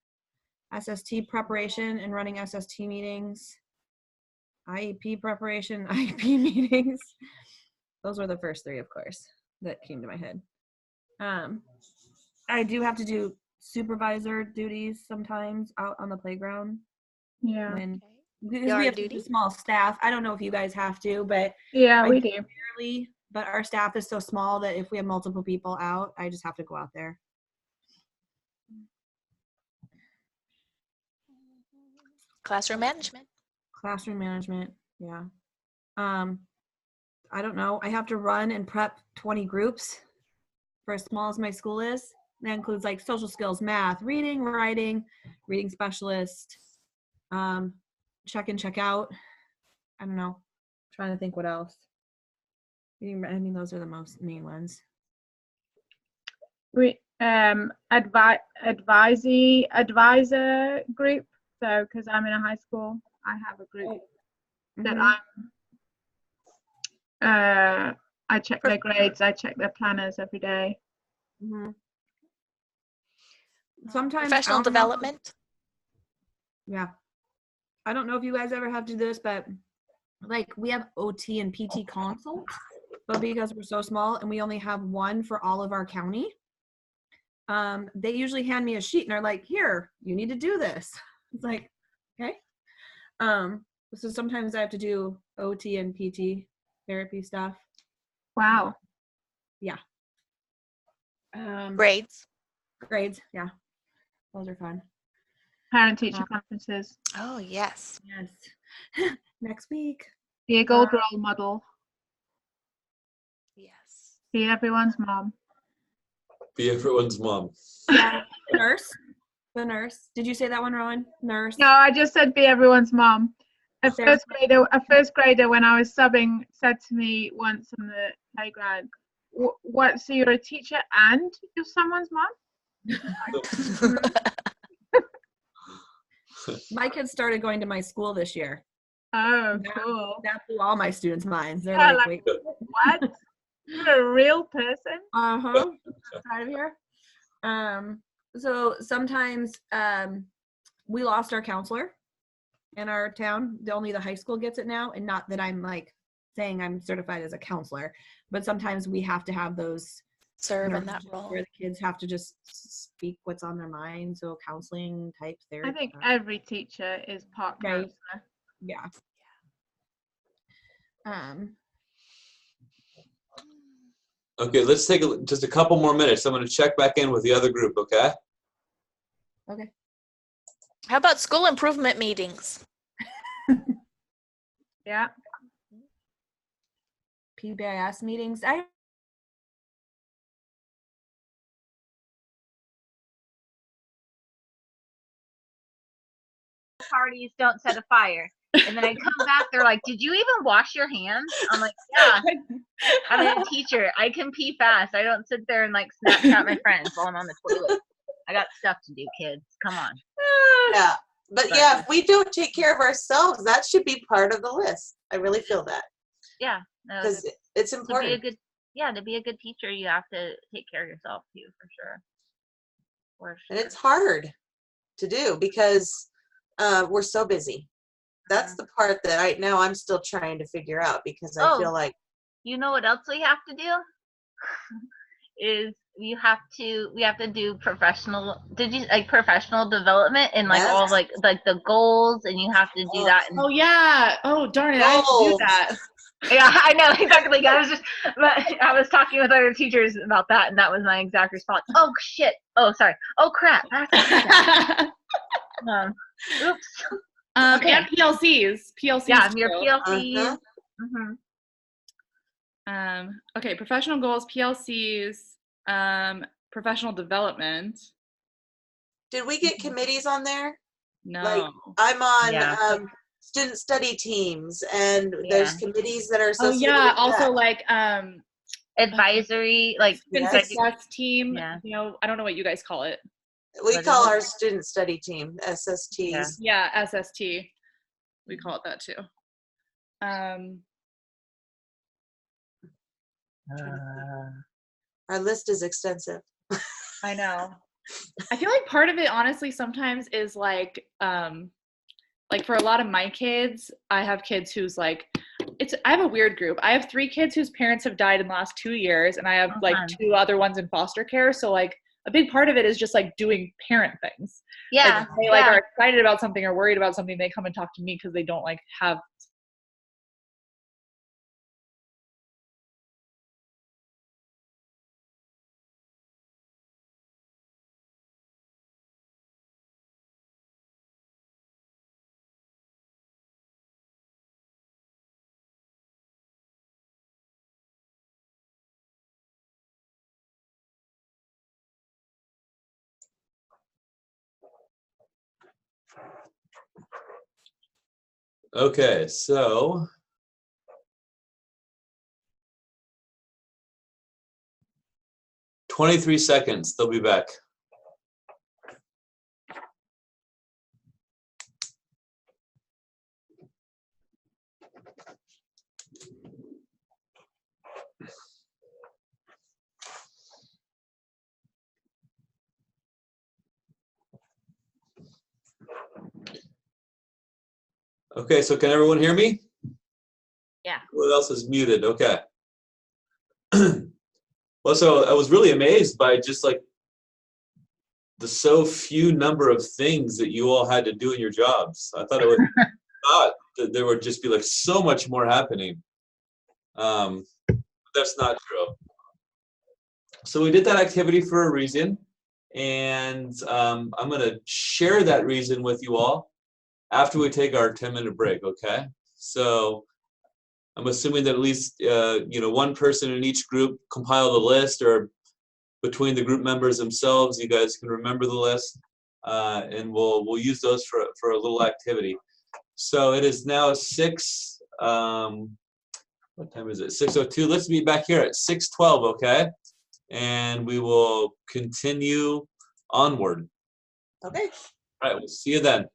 SST preparation and running SST meetings, IEP preparation, IEP meetings. Those were the first 3, of course, that came to my head. I do have to do supervisor duties sometimes out on the playground. Yeah. When Okay. because we have duty? a small staff. I don't know if you guys have to, but Yeah, I we do. rarely, but our staff is so small that if we have multiple people out, I just have to go out there. Classroom management. Classroom management, yeah. I don't know. I have to run and prep 20 groups for as small as my school is. That includes like social skills, math, reading, writing, reading specialist, check in, check out. I don't know. Trying to think what else. I mean, those are the most main ones. We advisor group. So because I'm in a high school, I have a group that I check their grades, I check their planners every day. Sometimes Professional development. Yeah. I don't know if you guys ever have to do this, but like we have OT and PT consults, but because we're so small and we only have one for all of our county, they usually hand me a sheet and they're like, here, you need to do this. It's like, okay. So sometimes I have to do OT and PT therapy stuff. Wow. Yeah. Grades. Grades, yeah. Those are fun. Parent teacher conferences. Oh, yes. Yes. Next week. Be a gold role model. Yes. Be everyone's mom. Be everyone's mom. Yeah. Nurse. The nurse. Did you say that one, Rowan? Nurse. No, I just said be everyone's mom. A There- first grader when I was subbing said to me once on the playground, "What? So you're a teacher and you're someone's mom?" My kids started going to my school this year. Oh, Yeah. cool. That blew all my students' minds. They're Yeah, like, like- wait, What? You're a real person? out of here. So sometimes we lost our counselor in our town. Only the high school gets it now, and not that I'm like saying I'm certified as a counselor, but sometimes we have to have those Serve in that interventions role. where the kids have to just speak what's on their mind. So counseling type therapy. I think every teacher is part Right. counselor. Yeah. Okay, let's take just a couple more minutes. I'm going to check back in with the other group, okay? Okay. How about school improvement meetings? Yeah. PBIS meetings. Parties don't set a fire. And then I come back, they're like, did you even wash your hands? I'm like, yeah, I'm a teacher. I can pee fast. I don't sit there and like Snapchat my friends while I'm on the toilet. I got stuff to do, kids. Come on. Yeah. But yeah, if we don't take care of ourselves, that should be part of the list. I really feel that. Yeah. No, Because it's to be a important. good, yeah, to be a good teacher, you have to take care of yourself too, for sure. For And sure. it's hard to do because we're so busy. That's the part that I'm still trying to figure out because I feel like You know what else we have to do? Is we have to do professional development and like all Yes. like the goals, and you have to do that. And, Oh yeah. Oh darn it! I have to do Goals. that. yeah, I know exactly. But I was talking with other teachers about that, and that was my exact response. Oh shit! Oh sorry! Oh crap! Oops. Okay. And PLCs. PLCs. Yeah, your too. PLCs. Uh-huh. Okay, professional goals, PLCs, professional development. did we get committees on there? No. Like I'm on Yeah. student study teams and there's committees that are Oh associated yeah, with also that. like Advisory, like student Yes. success team. Yeah. You know, I don't know what you guys call it. We What call is it? our student study team SSTs. Yeah, SST. We call it that too. Our list is extensive. I know. I feel like part of it honestly sometimes is like for a lot of my kids, I have kids who's like I have a weird group. I have 3 kids whose parents have died in the last 2 years, and I have like 2 other ones in foster care. So like a big part of it is just like doing parent things. yeah, Like, they like are excited about something or worried about something, they come and talk to me because they don't like have Okay, so 23 seconds, they'll be back. Okay, so can everyone hear me? Yeah. What else is muted? Okay. Well, so I was really amazed by just like the so few number of things that you all had to do in your jobs. I thought that there would just be like so much more happening. But that's not true. So we did that activity for a reason, and I'm gonna share that reason with you all after we take our 10-minute break, okay? So I'm assuming that at least one person in each group compiled a list, or between the group members themselves, you guys can remember the list, and we'll use those for a little activity. So it is now 6. What time is it? 6:02. Let's meet back here at 6:12, okay? And we will continue onward. Okay. All right, we'll see you then.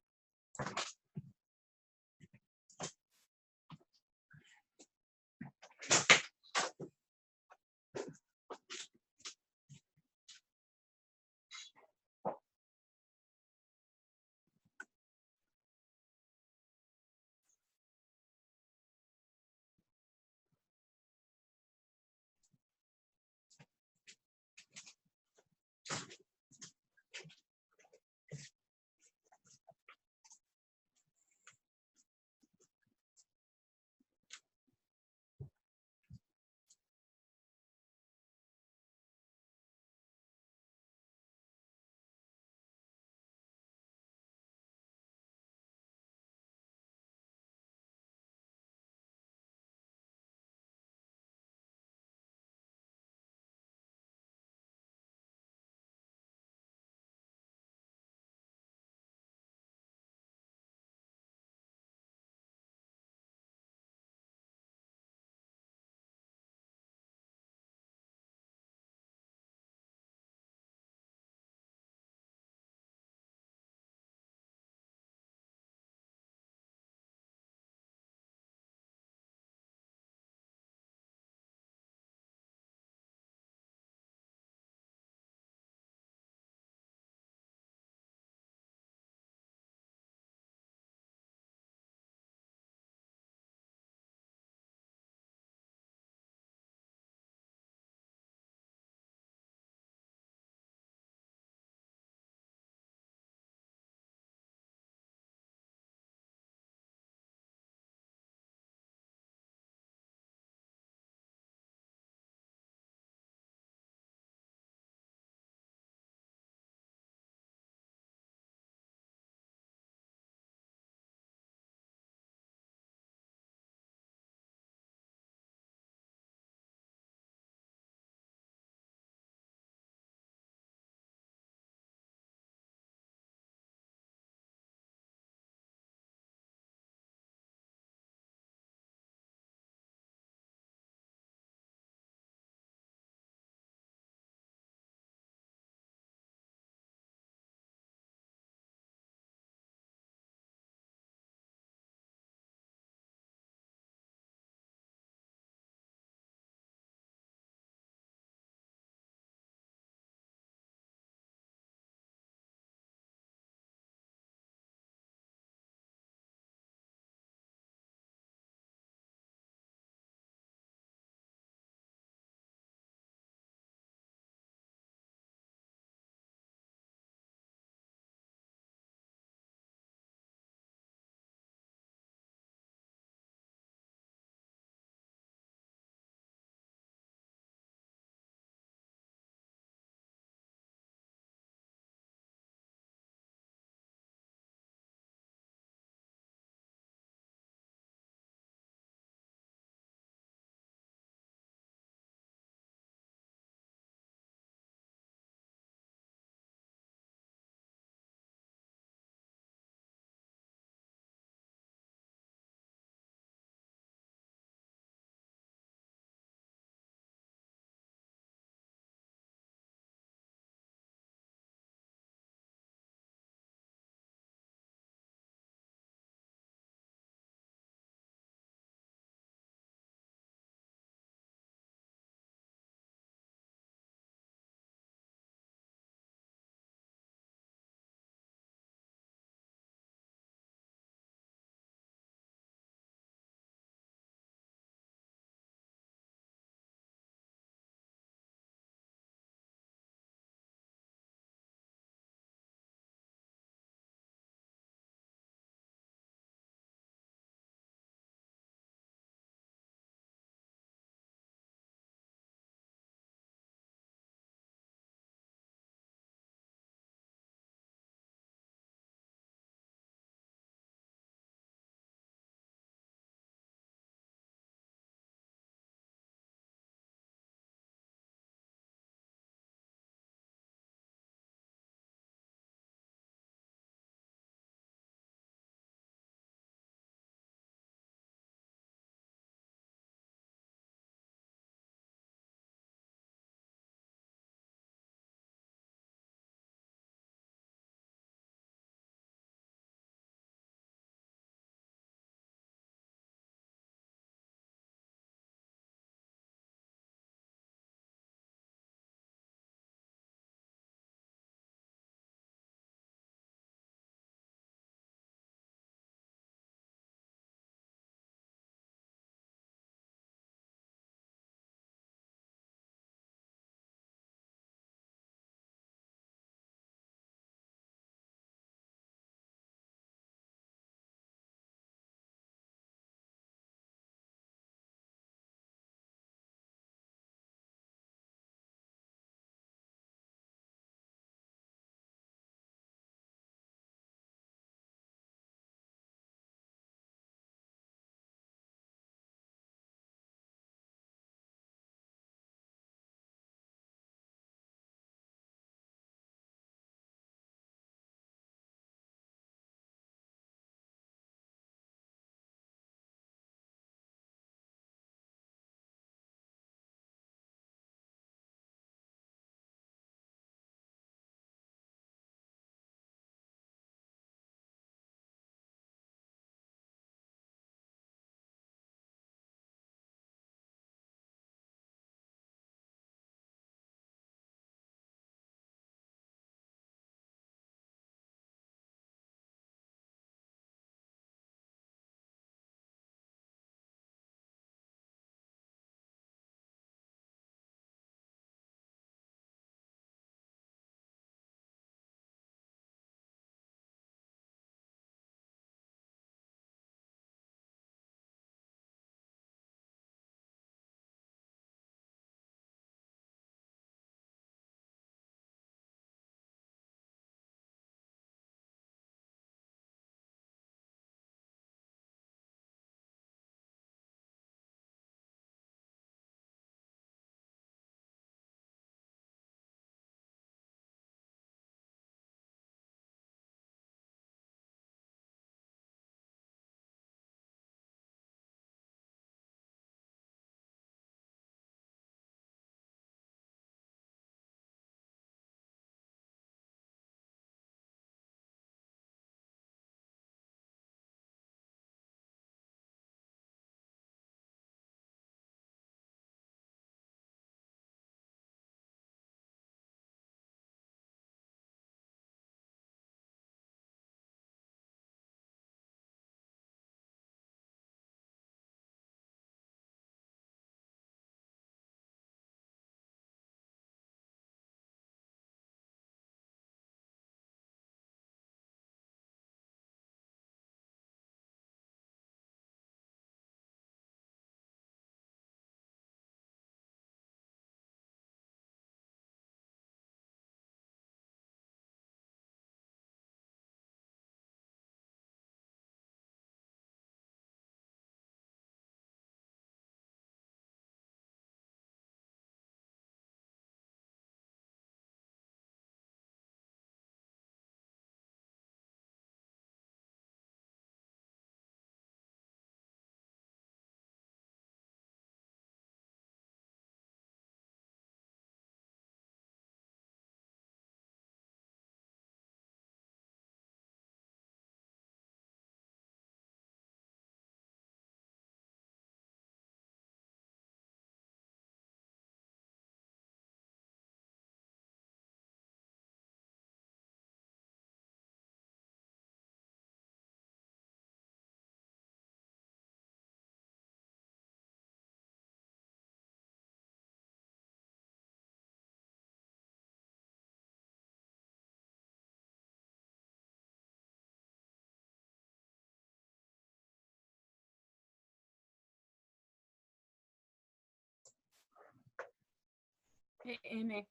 Hey, Amy.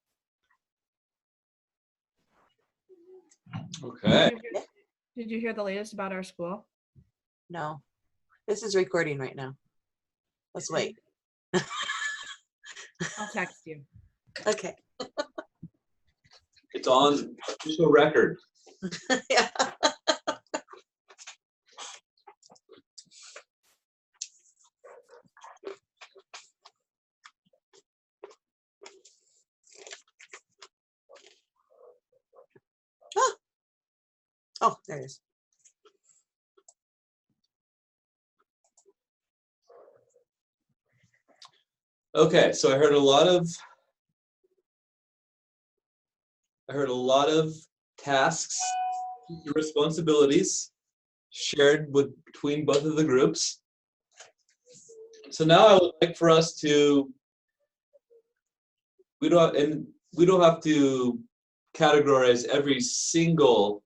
Okay. Did you hear the latest about our school? No, this is recording right now. Let's wait. I'll text you. Okay. It's on official record. Yeah. Oh, there it is. Okay, so I heard a lot of tasks, responsibilities shared between both of the groups. So now I would like for us to, we don't have to categorize every single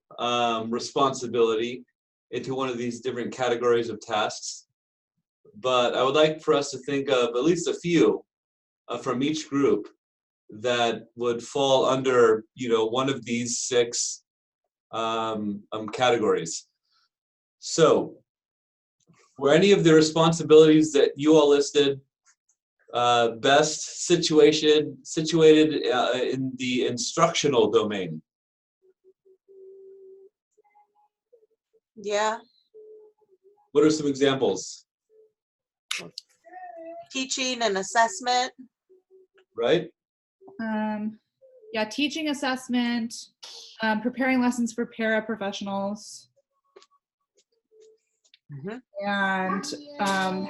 responsibility into one of these different categories of tasks. But I would like for us to think of at least a few from each group that would fall under, one of these 6 categories. So, were any of the responsibilities that you all listed best situated in the instructional domain? Yeah. What are some examples? Teaching and assessment. Right? Yeah, teaching, assessment, preparing lessons for paraprofessionals, and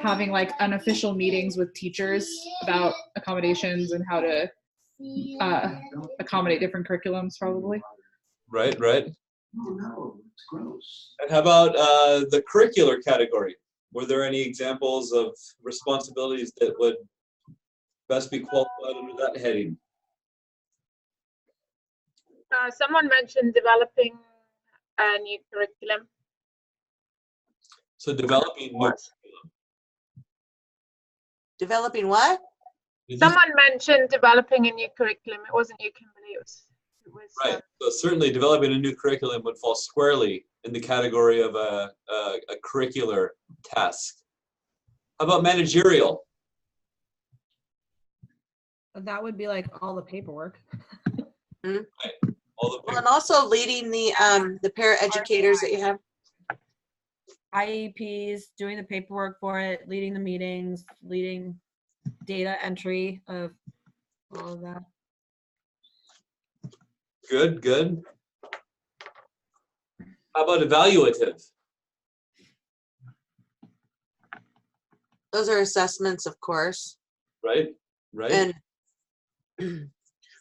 having like unofficial meetings with teachers about accommodations and how to accommodate different curriculums, probably. Right. Oh no, it's gross. And how about the curricular category? Were there any examples of responsibilities that would best be qualified under that heading? Someone mentioned developing a new curriculum. So developing new Developing what? Someone mentioned developing a new curriculum. It wasn't you, Kimberly. It was right. So certainly developing a new curriculum would fall squarely in the category of a curricular task. How about managerial? That would be like all the paperwork. Right. All the Well, and also leading the paraeducators that you have. IEPs, doing the paperwork for it, leading the meetings, leading data entry of all of that. Good. How about evaluative? Those are assessments, of course. Right. And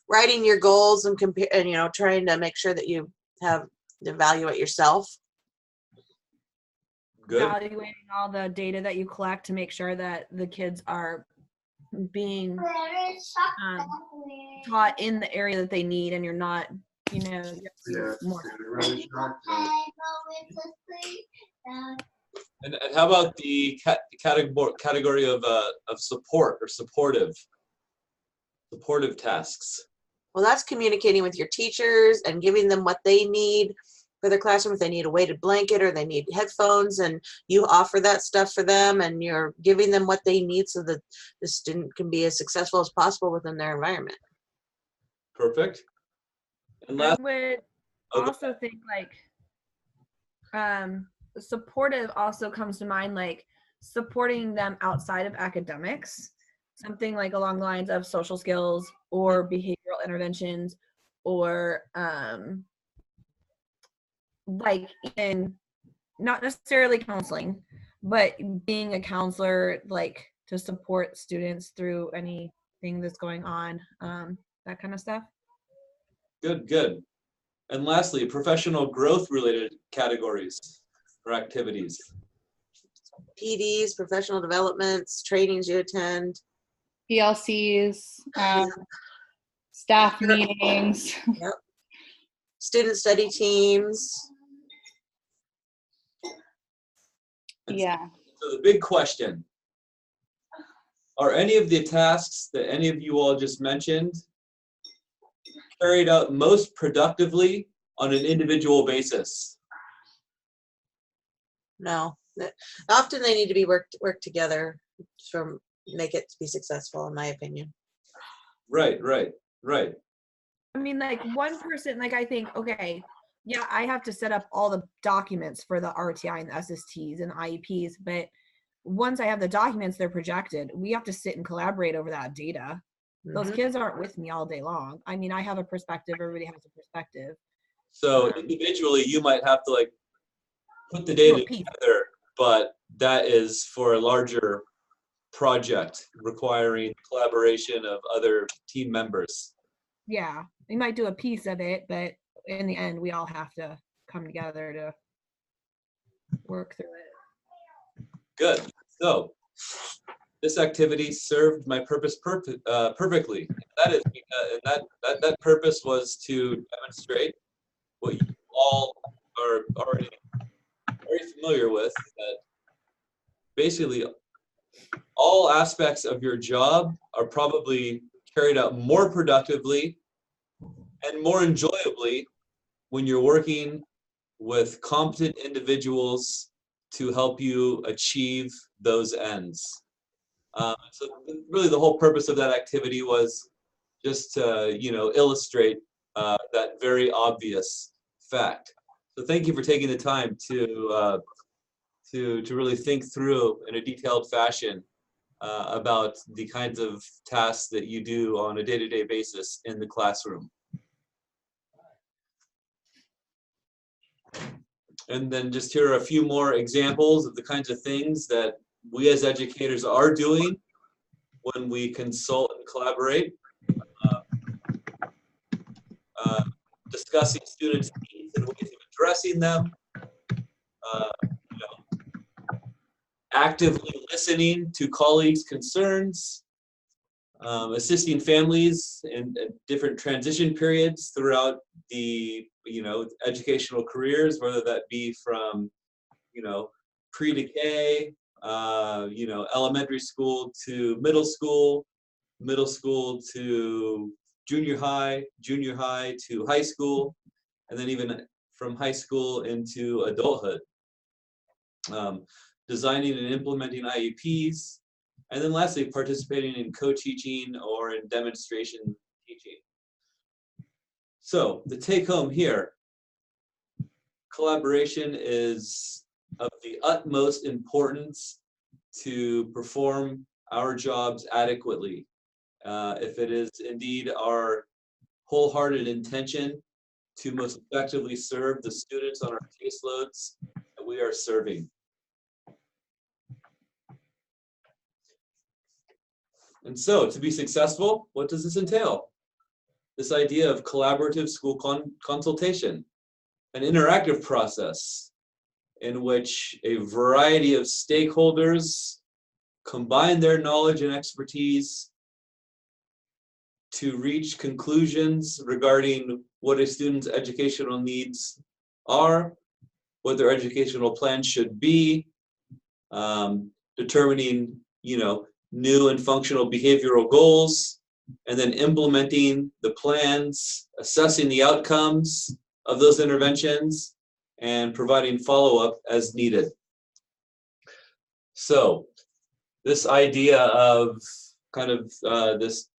writing your goals and compare, and trying to make sure that you have to evaluate yourself. Good. Evaluating all the data that you collect to make sure that the kids are being taught in the area that they need, and you're not, more. And how about the category of support or supportive tasks? Well, that's communicating with your teachers and giving them what they need for their classroom. If they need a weighted blanket or they need headphones, and you offer that stuff for them, and you're giving them what they need so that the student can be as successful as possible within their environment. Perfect. And I would also think like supportive also comes to mind, like supporting them outside of academics, something like along the lines of social skills or behavioral interventions, or like in not necessarily counseling, but being a counselor, like to support students through anything that's going on, that kind of stuff. Good. And lastly, professional growth related categories or activities. PDs, professional developments, trainings you attend. PLCs, staff meetings. Yep. Student study teams. Yeah. So the big question, are any of the tasks that any of you all just mentioned carried out most productively on an individual basis? No. Often they need to be work together to make it to be successful, in my opinion. Right. I mean, like one person, like I think, okay, yeah, I have to set up all the documents for the RTI and the SSTs and IEPs, but once I have the documents, they're projected. We have to sit and collaborate over that data. Those Mhm. kids aren't with me all day long. I mean, I have a perspective, everybody has a perspective. So individually, you might have to like put the Do data a piece. together, but that is for a larger project requiring collaboration of other team members. Yeah, we might do a piece of it, but in the end, we all have to come together to work through it. Good. So this activity served my purpose perfectly. That is because that purpose was to demonstrate what you all are already very familiar with, that basically all aspects of your job are probably carried out more productively and more enjoyably when you're working with competent individuals to help you achieve those ends. So really the whole purpose of that activity was just to, illustrate that very obvious fact. So thank you for taking the time to really think through in a detailed fashion about the kinds of tasks that you do on a day-to-day basis in the classroom. And then just here are a few more examples of the kinds of things that we as educators are doing when we consult and collaborate. Discussing students' needs and ways of addressing them. Actively listening to colleagues' concerns. Assisting families in different transition periods throughout the educational careers, whether that be from pre to K, elementary school to middle school to junior high to high school, and then even from high school into adulthood. Designing and implementing IEPs, and then lastly, participating in co-teaching or in demonstration teaching. So the take home here, collaboration is of the utmost importance to perform our jobs adequately. If it is indeed our wholehearted intention to most effectively serve the students on our caseloads that we are serving. And so, to be successful, what does this entail? This idea of collaborative school consultation, an interactive process in which a variety of stakeholders combine their knowledge and expertise to reach conclusions regarding what a student's educational needs are, what their educational plan should be, determining, new and functional behavioral goals, and then implementing the plans, assessing the outcomes of those interventions, and providing follow-up as needed. So this idea of kind of this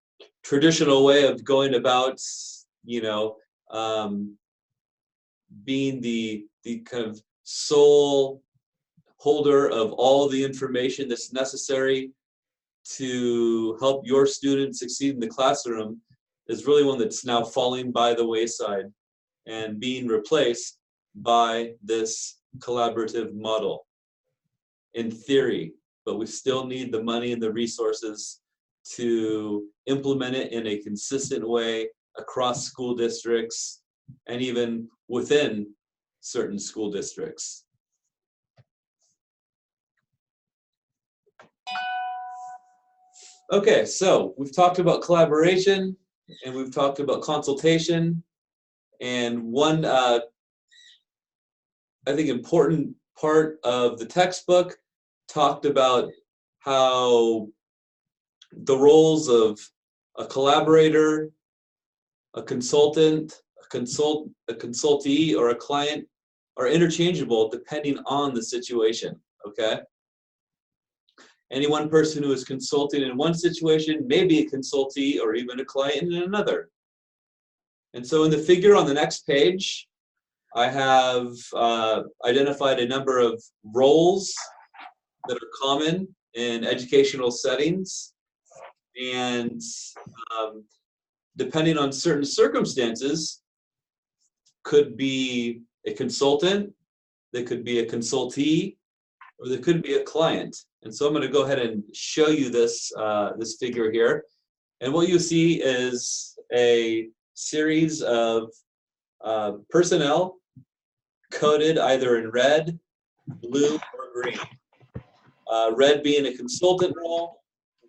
traditional way of going about, being the kind of sole holder of all the information that's necessary to help your students succeed in the classroom is really one that's now falling by the wayside and being replaced by this collaborative model in theory, but we still need the money and the resources to implement it in a consistent way across school districts and even within certain school districts. Okay, so we've talked about collaboration and we've talked about consultation, and one I think important part of the textbook talked about how the roles of a collaborator a consultant, a consultee, or a client are interchangeable depending on the situation, okay? Any one person who is consulting in one situation may be a consultee or even a client in another. And so in the figure on the next page, I have identified a number of roles that are common in educational settings. And depending on certain circumstances, could be a consultant, they could be a consultee, or they could be a client. And so I'm going to go ahead and show you this, this figure here. And what you see is a series of personnel coded either in red, blue, or green. Red being a consultant role,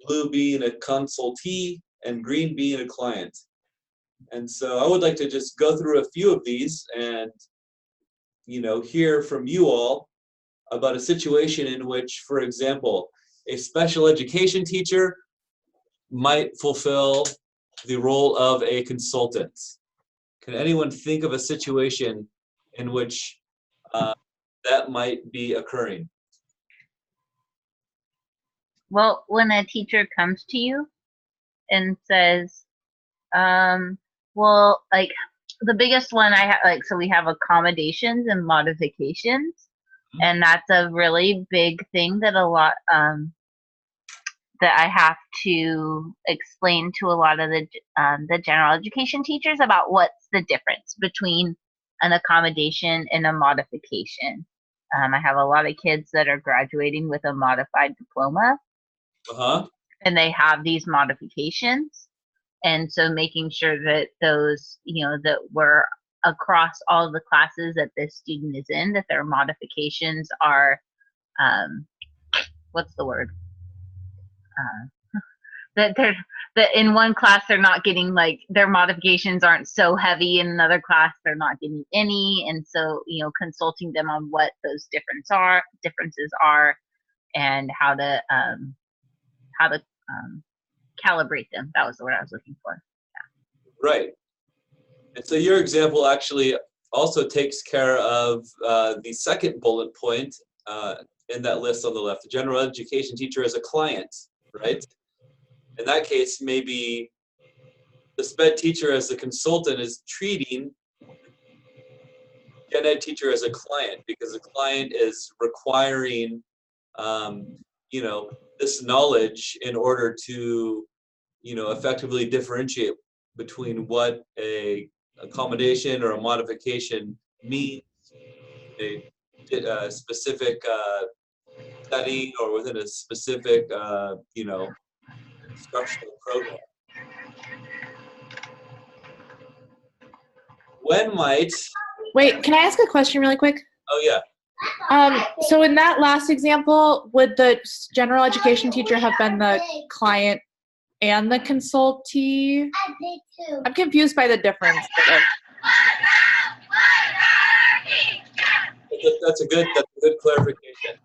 blue being a consultee, and green being a client. And so I would like to just go through a few of these and, you know, hear from you all about a situation in which, for example, a special education teacher might fulfill the role of a consultant. Can anyone think of a situation in which that might be occurring? Well, when a teacher comes to you and says, well, like the biggest one I have, like, so we have accommodations and modifications, and that's a really big thing that a lot, that I have to explain to a lot of the general education teachers about what's the difference between an accommodation and a modification. I have a lot of kids that are graduating with a modified diploma, and they have these modifications. And so making sure that those, you know, that we're across all the classes that this student is in, that their modifications are, what's the word? That they're, that in one class they're not getting, like, their modifications aren't so heavy, in another class they're not getting any. And so, you know, consulting them on what those differences are and how to calibrate them. That was the word I was looking for. Yeah. Right. And so your example actually also takes care of the second bullet point in that list on the left. The general education teacher as a client, right? In that case, maybe the SPED teacher as the consultant is treating gen ed teacher as a client, because the client is requiring, you know, this knowledge in order to, you know, effectively differentiate between what a accommodation or a modification means, a specific study or within a specific, you know, instructional program. When might? Wait, can I ask a question really quick? Oh yeah. So in that last example, would the general education teacher have been the client and the consultee? I'm confused by the difference. That's a good clarification.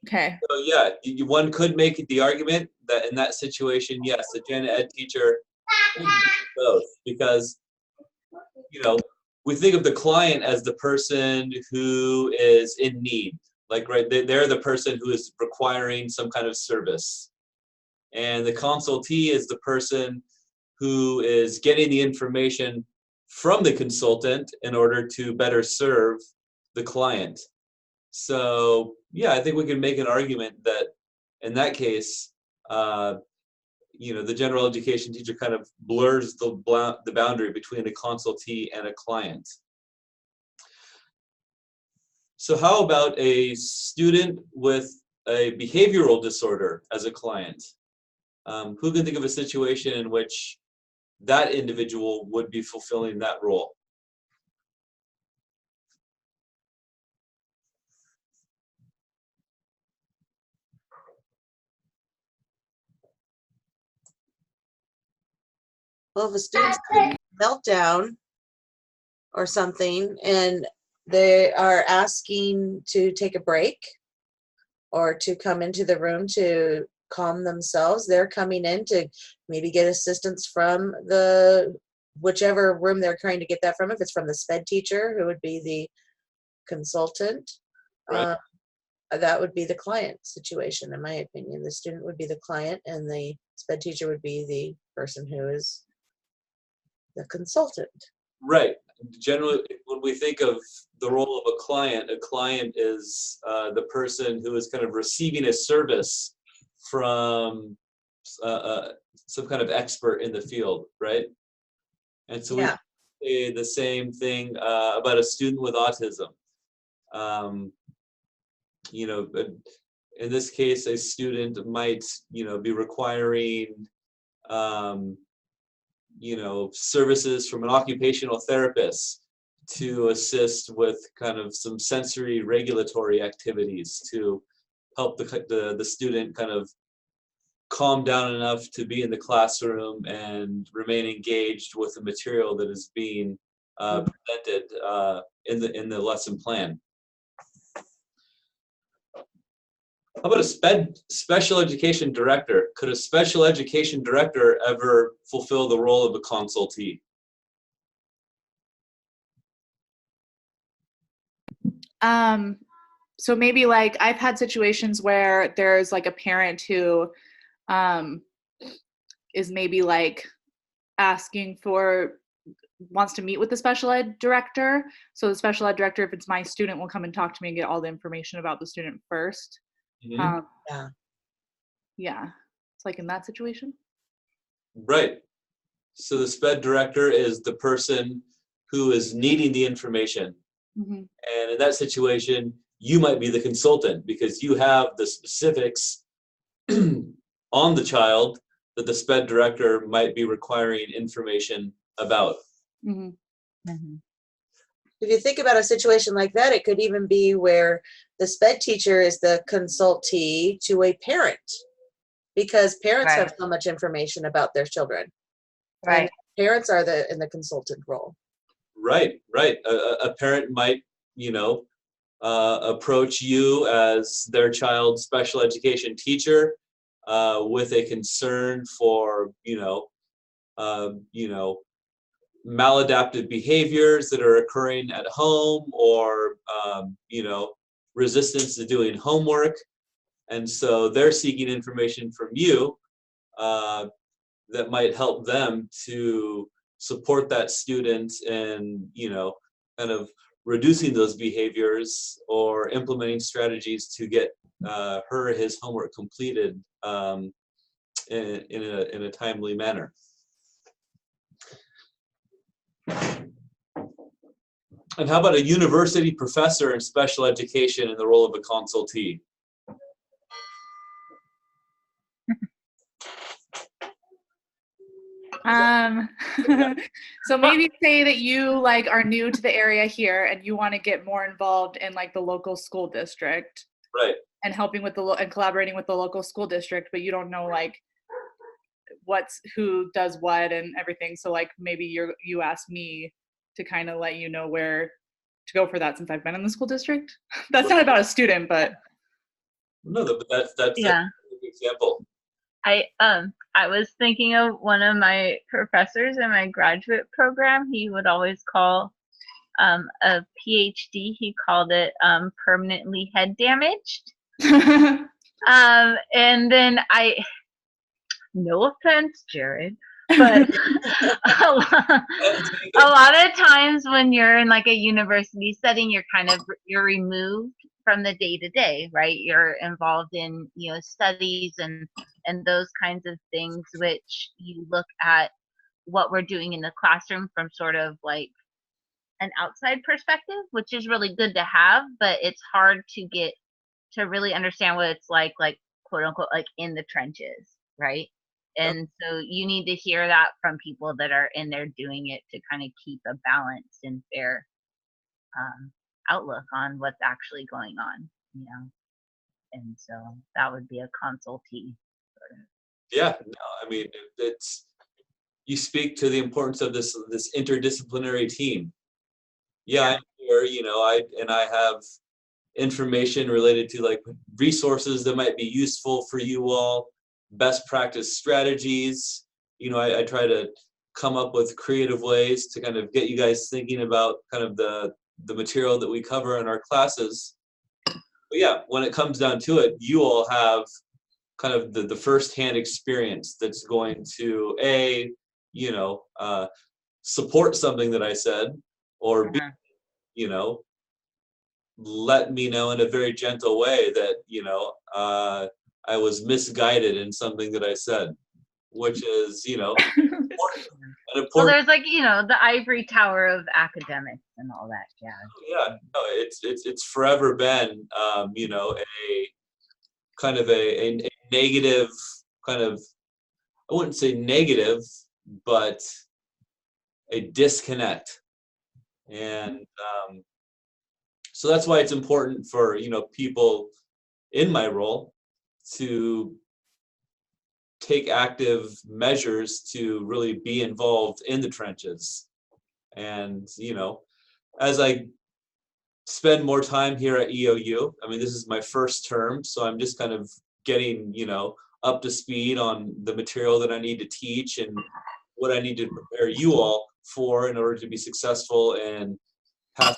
Okay. So yeah, one could make the argument that in that situation, yes, the gen ed teacher could do both, because, you know, we think of the client as the person who is in need, like, right, they're the person who is requiring some kind of service. And the consultee is the person who is getting the information from the consultant in order to better serve the client. So yeah, I think we can make an argument that in that case, you know, the general education teacher kind of blurs the boundary between a consultee and a client. So how about a student with a behavioral disorder as a client? Who can think of a situation in which that individual would be fulfilling that role? Well, if a student's having a meltdown or something and they are asking to take a break or to come into the room to calm themselves, they're coming in to maybe get assistance from the whichever room they're trying to get that from. If it's from the SPED teacher, who would be the consultant, Right. that would be the client situation, in my opinion. The student would be the client, and the SPED teacher would be the person who is the consultant. Right. Generally, when we think of the role of a client is the person who is kind of receiving a service from some kind of expert in the field, right? And so Yeah. we say the same thing about a student with autism. You know, in this case, a student might, you know, be requiring you know, services from an occupational therapist to assist with kind of some sensory regulatory activities to help the student kind of calm down enough to be in the classroom and remain engaged with the material that is being presented in the lesson plan. How about a special education director? Could a special education director ever fulfill the role of a consultee? So maybe like I've had situations where there's like a parent who is maybe like wants to meet with the special ed director. So the special ed director, if it's my student, will come and talk to me and get all the information about the student first. Mm-hmm. Yeah, it's like in that situation. Right. So the SPED director is the person who is needing the information. Mm-hmm. And in that situation, you might be the consultant because you have the specifics on the child that the SPED director might be requiring information about. Mm-hmm. Mhm. If you think about a situation like that, it could even be where the SPED teacher is the consultee to a parent, because parents have Right. so much information about their children. Right. And parents are in the consultant role. Right, right. A parent might, you know, approach you as their child's special education teacher with a concern for, you know, maladaptive behaviors that are occurring at home, or you know, resistance to doing homework, and so they're seeking information from you that might help them to support that student in, you know, kind of reducing those behaviors or implementing strategies to get her or his homework completed in a timely manner. And how about a university professor in special education in the role of a consultee? So maybe say that you like are new to the area here and you want to get more involved in like the local school district, Right. and helping with and collaborating with the local school district, but you don't know like who does what and everything. So like maybe you ask me to kind of let you know where to go for that, since I've been in the school district. That's not about a student, but No, but that's Yeah. a good example. I was thinking of one of my professors in my graduate program. He would always call a PhD. He called it permanently head damaged. And then no offense, Jared, but a lot of times when you're in like a university setting, you're removed from the day to day, right? You're involved in, you know, studies and those kinds of things, which you look at what we're doing in the classroom from sort of like an outside perspective, which is really good to have, but it's hard to get to really understand what it's like quote unquote, like in the trenches, right? And so you need to hear that from people that are in there doing it to kind of keep a balanced and fair outlook on what's actually going on, you know? And so that would be a consultee. Yeah, no, I mean, it's, you speak to the importance of this interdisciplinary team. Yeah, I'm here, you know, I have information related to like resources that might be useful for you all, best practice strategies. You know, I try to come up with creative ways to kind of get you guys thinking about kind of the material that we cover in our classes. But yeah, when it comes down to it, you all have kind of the first-hand experience that's going to support something that I said, or B, let me know in a very gentle way that I was misguided in something that I said, which is important. Well, there's like the ivory tower of academics and all that jazz. Yeah, no, it's forever been a kind of a negative kind of, I wouldn't say negative, but a disconnect. And so that's why it's important for people in my role to take active measures to really be involved in the trenches. And as I spend more time here at EOU, I mean, this is my first term, so I'm just kind of getting up to speed on the material that I need to teach and what I need to prepare you all for in order to be successful and pass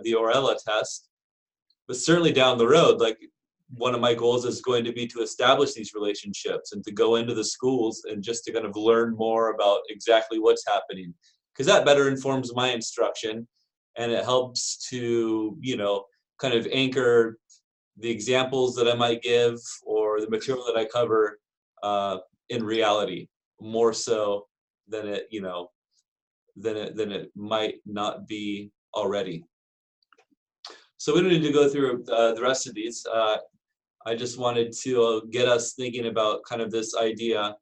the Orella test. But certainly down the road, like, one of my goals is going to be to establish these relationships and to go into the schools and just to kind of learn more about exactly what's happening, because that better informs my instruction, and it helps to kind of anchor the examples that I might give or the material that I cover in reality, more so than it than it might not be already. So we don't need to go through the rest of these. I just wanted to get us thinking about kind of this idea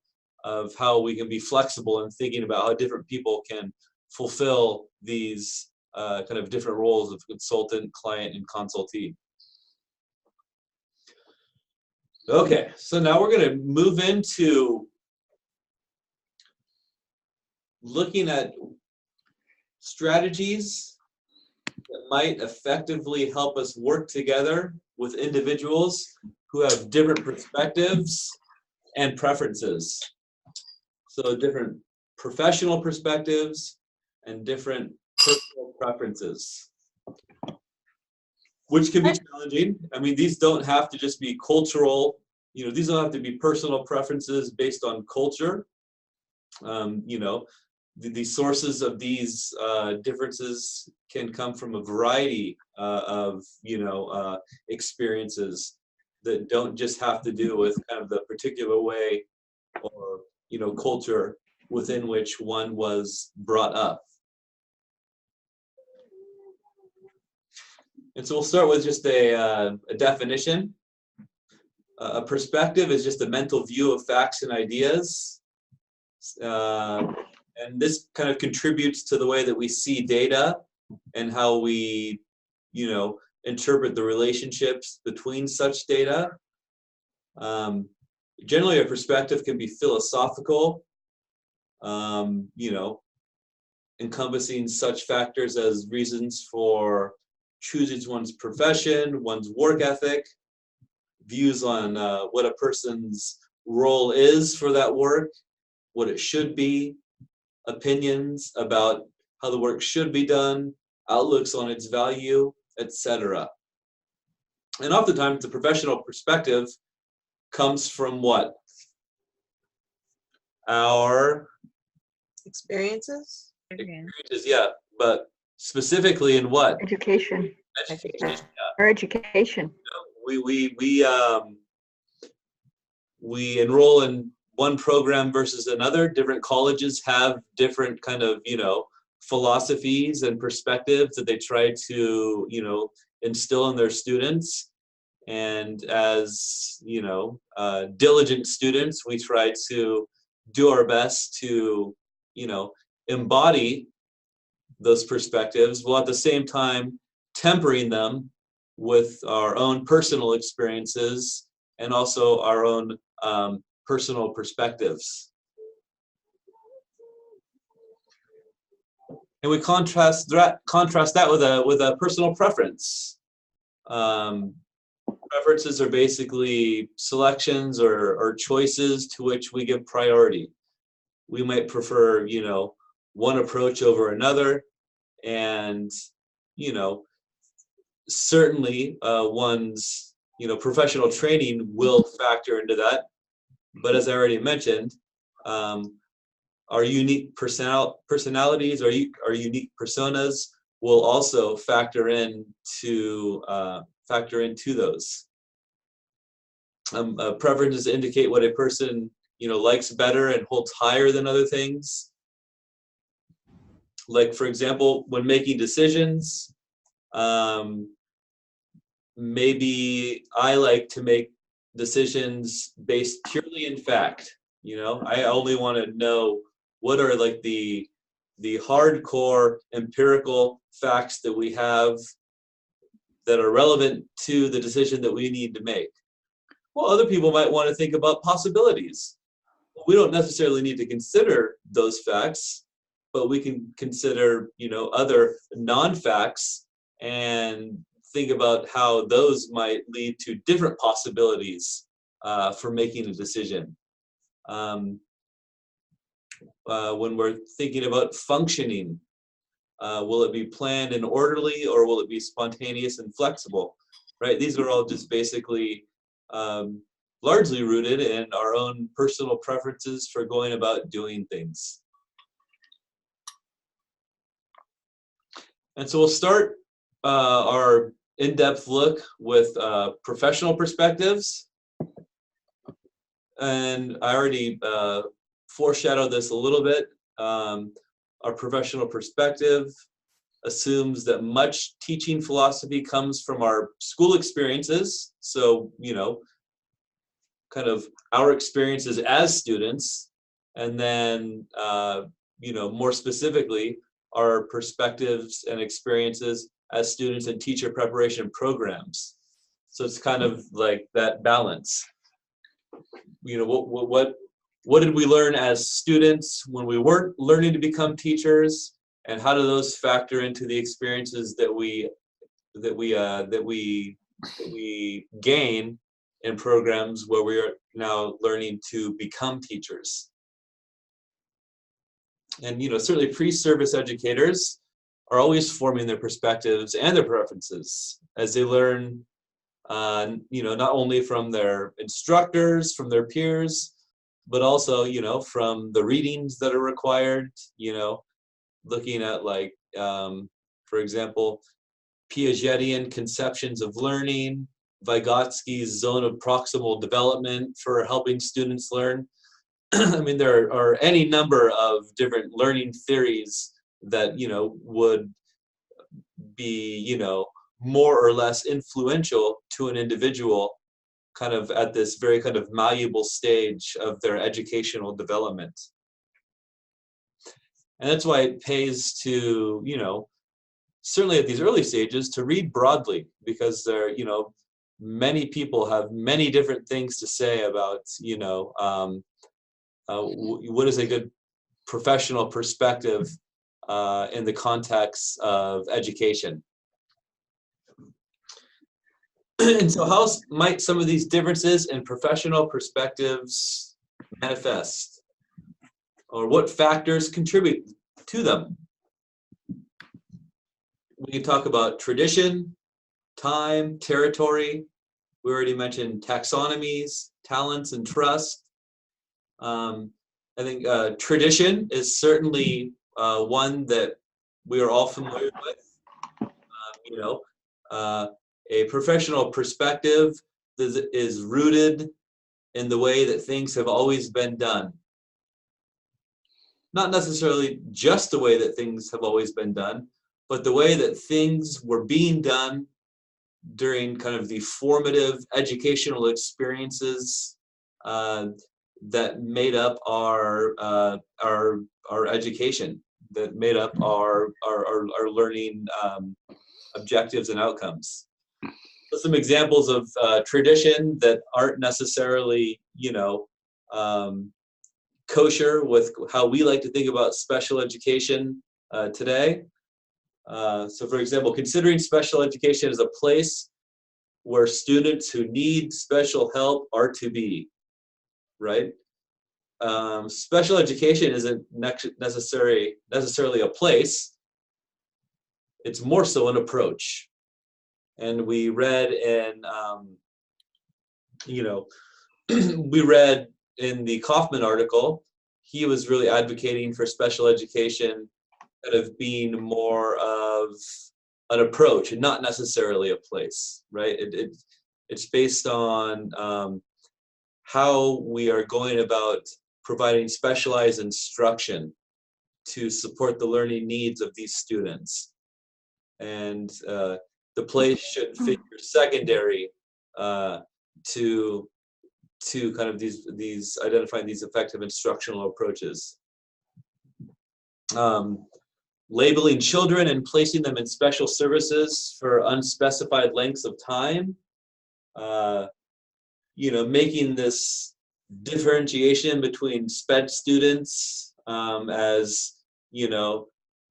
of how we can be flexible and thinking about how different people can fulfill these kind of different roles of consultant, client, and consultee. Okay, so now we're going to move into looking at strategies that might effectively help us work together with individuals who have different perspectives and preferences. So different professional perspectives and different personal preferences, which can be challenging. I mean, these don't have to just be cultural, these don't have to be personal preferences based on culture. The sources of these differences can come from a variety of experiences that don't just have to do with kind of the particular way or culture within which one was brought up. And so we'll start with just a definition. A perspective is just a mental view of facts and ideas. And this kind of contributes to the way that we see data and how we, interpret the relationships between such data. Generally, a perspective can be philosophical, encompassing such factors as reasons for choosing one's profession, one's work ethic, views on what a person's role is for that work, what it should be, opinions about how the work should be done, outlooks on its value, etc. And oftentimes the professional perspective comes from what? Our experiences, yeah, but specifically in what? Education. Education. Or education. We enroll in one program versus another. Different colleges have different kind of philosophies and perspectives that they try to instill in their students. And as diligent students, we try to do our best to embody those perspectives, while at the same time tempering them with our own personal experiences and also our own personal perspectives. And we contrast that with a personal preference. Preferences are basically selections or choices to which we give priority. we might prefer, you know, one approach over another. And, you know, certainly one's, you know, professional training will factor into that. But as I already mentioned, our unique personalities, our unique personas will also factor into those. Preferences indicate what a person, you know, likes better and holds higher than other things. Like, for example, when making decisions, maybe I like to make decisions based purely in fact. You know, I only want to know what are like the hardcore empirical facts that we have that are relevant to the decision that we need to make. Well, other people might want to think about possibilities. We don't necessarily need to consider those facts, but we can consider, you know, other non-facts and think about how those might lead to different possibilities for making a decision. When we're thinking about functioning, will it be planned and orderly, or will it be spontaneous and flexible? Right? These are all just basically largely rooted in our own personal preferences for going about doing things. And so we'll start our in-depth look with professional perspectives. And I already foreshadowed this a little bit. Our professional perspective assumes that much teaching philosophy comes from our school experiences. So, you know, kind of our experiences as students, and then, you know, more specifically, our perspectives and experiences as students in teacher preparation programs. So it's kind of like that balance. You know, what did we learn as students when we weren't learning to become teachers, and how do those factor into the experiences that we gain in programs where we are now learning to become teachers? And, you know, certainly pre-service educators are always forming their perspectives and their preferences as they learn, you know, not only from their instructors, from their peers, but also, you know, from the readings that are required, you know, looking at, like, for example, Piagetian conceptions of learning, Vygotsky's zone of proximal development for helping students learn. I mean, there are any number of different learning theories that, you know, would be, you know, more or less influential to an individual kind of at this very kind of malleable stage of their educational development. And that's why it pays to, you know, certainly at these early stages, to read broadly, because there, you know, many people have many different things to say about, you know, what is a good professional perspective in the context of education. And so how might some of these differences in professional perspectives manifest? Or what factors contribute to them? We can talk about tradition, time, territory. We already mentioned taxonomies, talents, and trust. I think tradition is certainly one that we are all familiar with. You know, a professional perspective is rooted in the way that things have always been done. Not necessarily just the way that things have always been done, but the way that things were being done during kind of the formative educational experiences that made up our education, that made up our learning objectives and outcomes. So some examples of tradition that aren't necessarily, you know, kosher with how we like to think about special education today. So for example, considering special education as a place where students who need special help are to be, right? special education isn't necessarily a place. It's more so an approach. And we read in, we read in the Kaufman article, he was really advocating for special education kind of being more of an approach and not necessarily a place, right? It's based on how we are going about providing specialized instruction to support the learning needs of these students. And the place should figure secondary to kind of these identifying these effective instructional approaches. Labeling children and placing them in special services for unspecified lengths of time. Making this differentiation between SPED students as,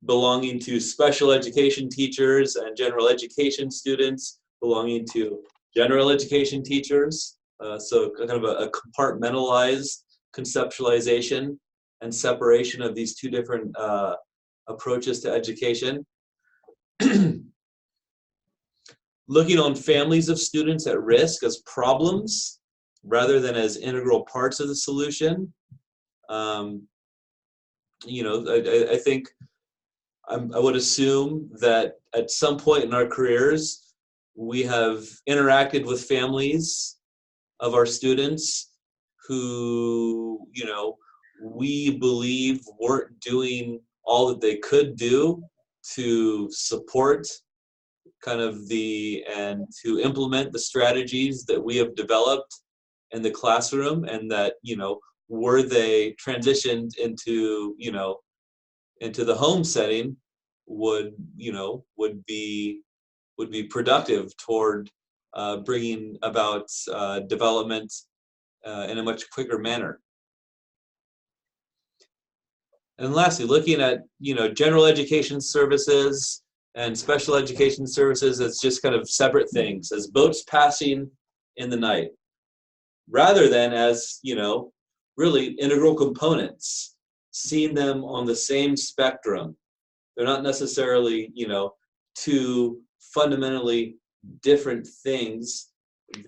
belonging to special education teachers and general education students belonging to general education teachers. So kind of a compartmentalized conceptualization and separation of these two different approaches to education. Looking on families of students at risk as problems rather than as integral parts of the solution. I think I would assume that at some point in our careers, we have interacted with families of our students who, we believe weren't doing all that they could do to support kind of and to implement the strategies that we have developed in the classroom, and that, were they transitioned into the home setting would be productive toward bringing about development in a much quicker manner. And lastly, looking at general education services and special education services as just kind of separate things, as boats passing in the night, rather than as really integral components, seeing them on the same spectrum. They're not necessarily two fundamentally different things.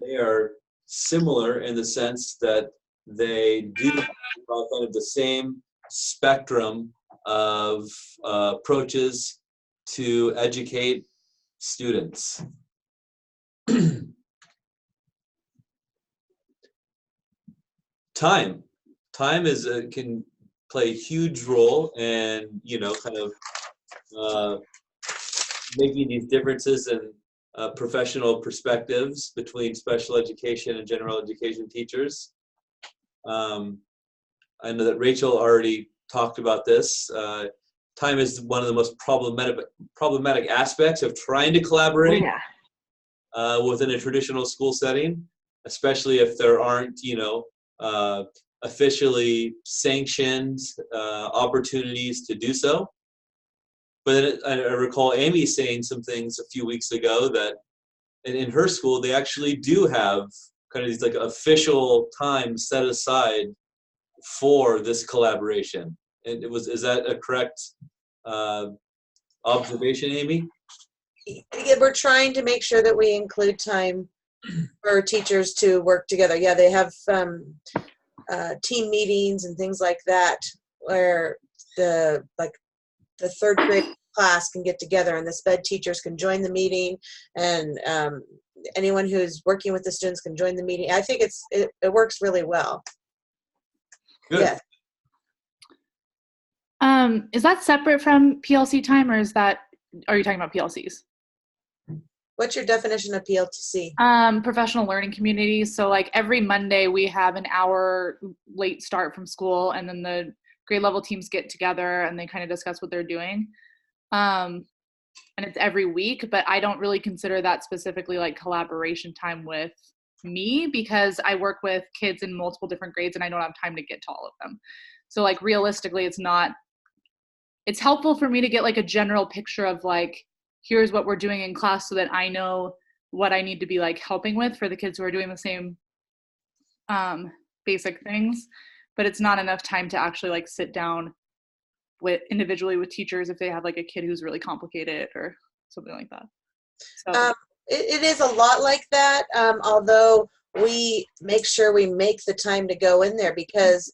They are similar in the sense that they do have kind of the same spectrum of approaches to educate students. Time can play a huge role in kind of making these differences in professional perspectives between special education and general education teachers. I know that Rachel already talked about this. Time is one of the most problematic aspects of trying to collaborate within a traditional school setting, especially if there aren't, officially sanctioned opportunities to do so. But I recall Amy saying some things a few weeks ago that in her school, they actually do have kind of these like official time set aside for this collaboration. And is that a correct observation, Amy? Yeah, we're trying to make sure that we include time for teachers to work together. Yeah, they have team meetings and things like that where the third grade class can get together and the SPED teachers can join the meeting, and anyone who's working with the students can join the meeting. I think it works really well. Good. Yeah. Is that separate from PLC time, or are you talking about PLCs? What's your definition of PLC? Professional learning communities. So like every Monday we have an hour late start from school, and then the grade level teams get together and they kind of discuss what they're doing. And it's every week, but I don't really consider that specifically like collaboration time with me, because I work with kids in multiple different grades and I don't have time to get to all of them. So like realistically, it's helpful for me to get like a general picture of like, here's what we're doing in class so that I know what I need to be like helping with for the kids who are doing the same basic things. but it's not enough time to actually like sit down with individually with teachers if they have like a kid who's really complicated or something like that. So It is a lot like that, although we make sure we make the time to go in there because,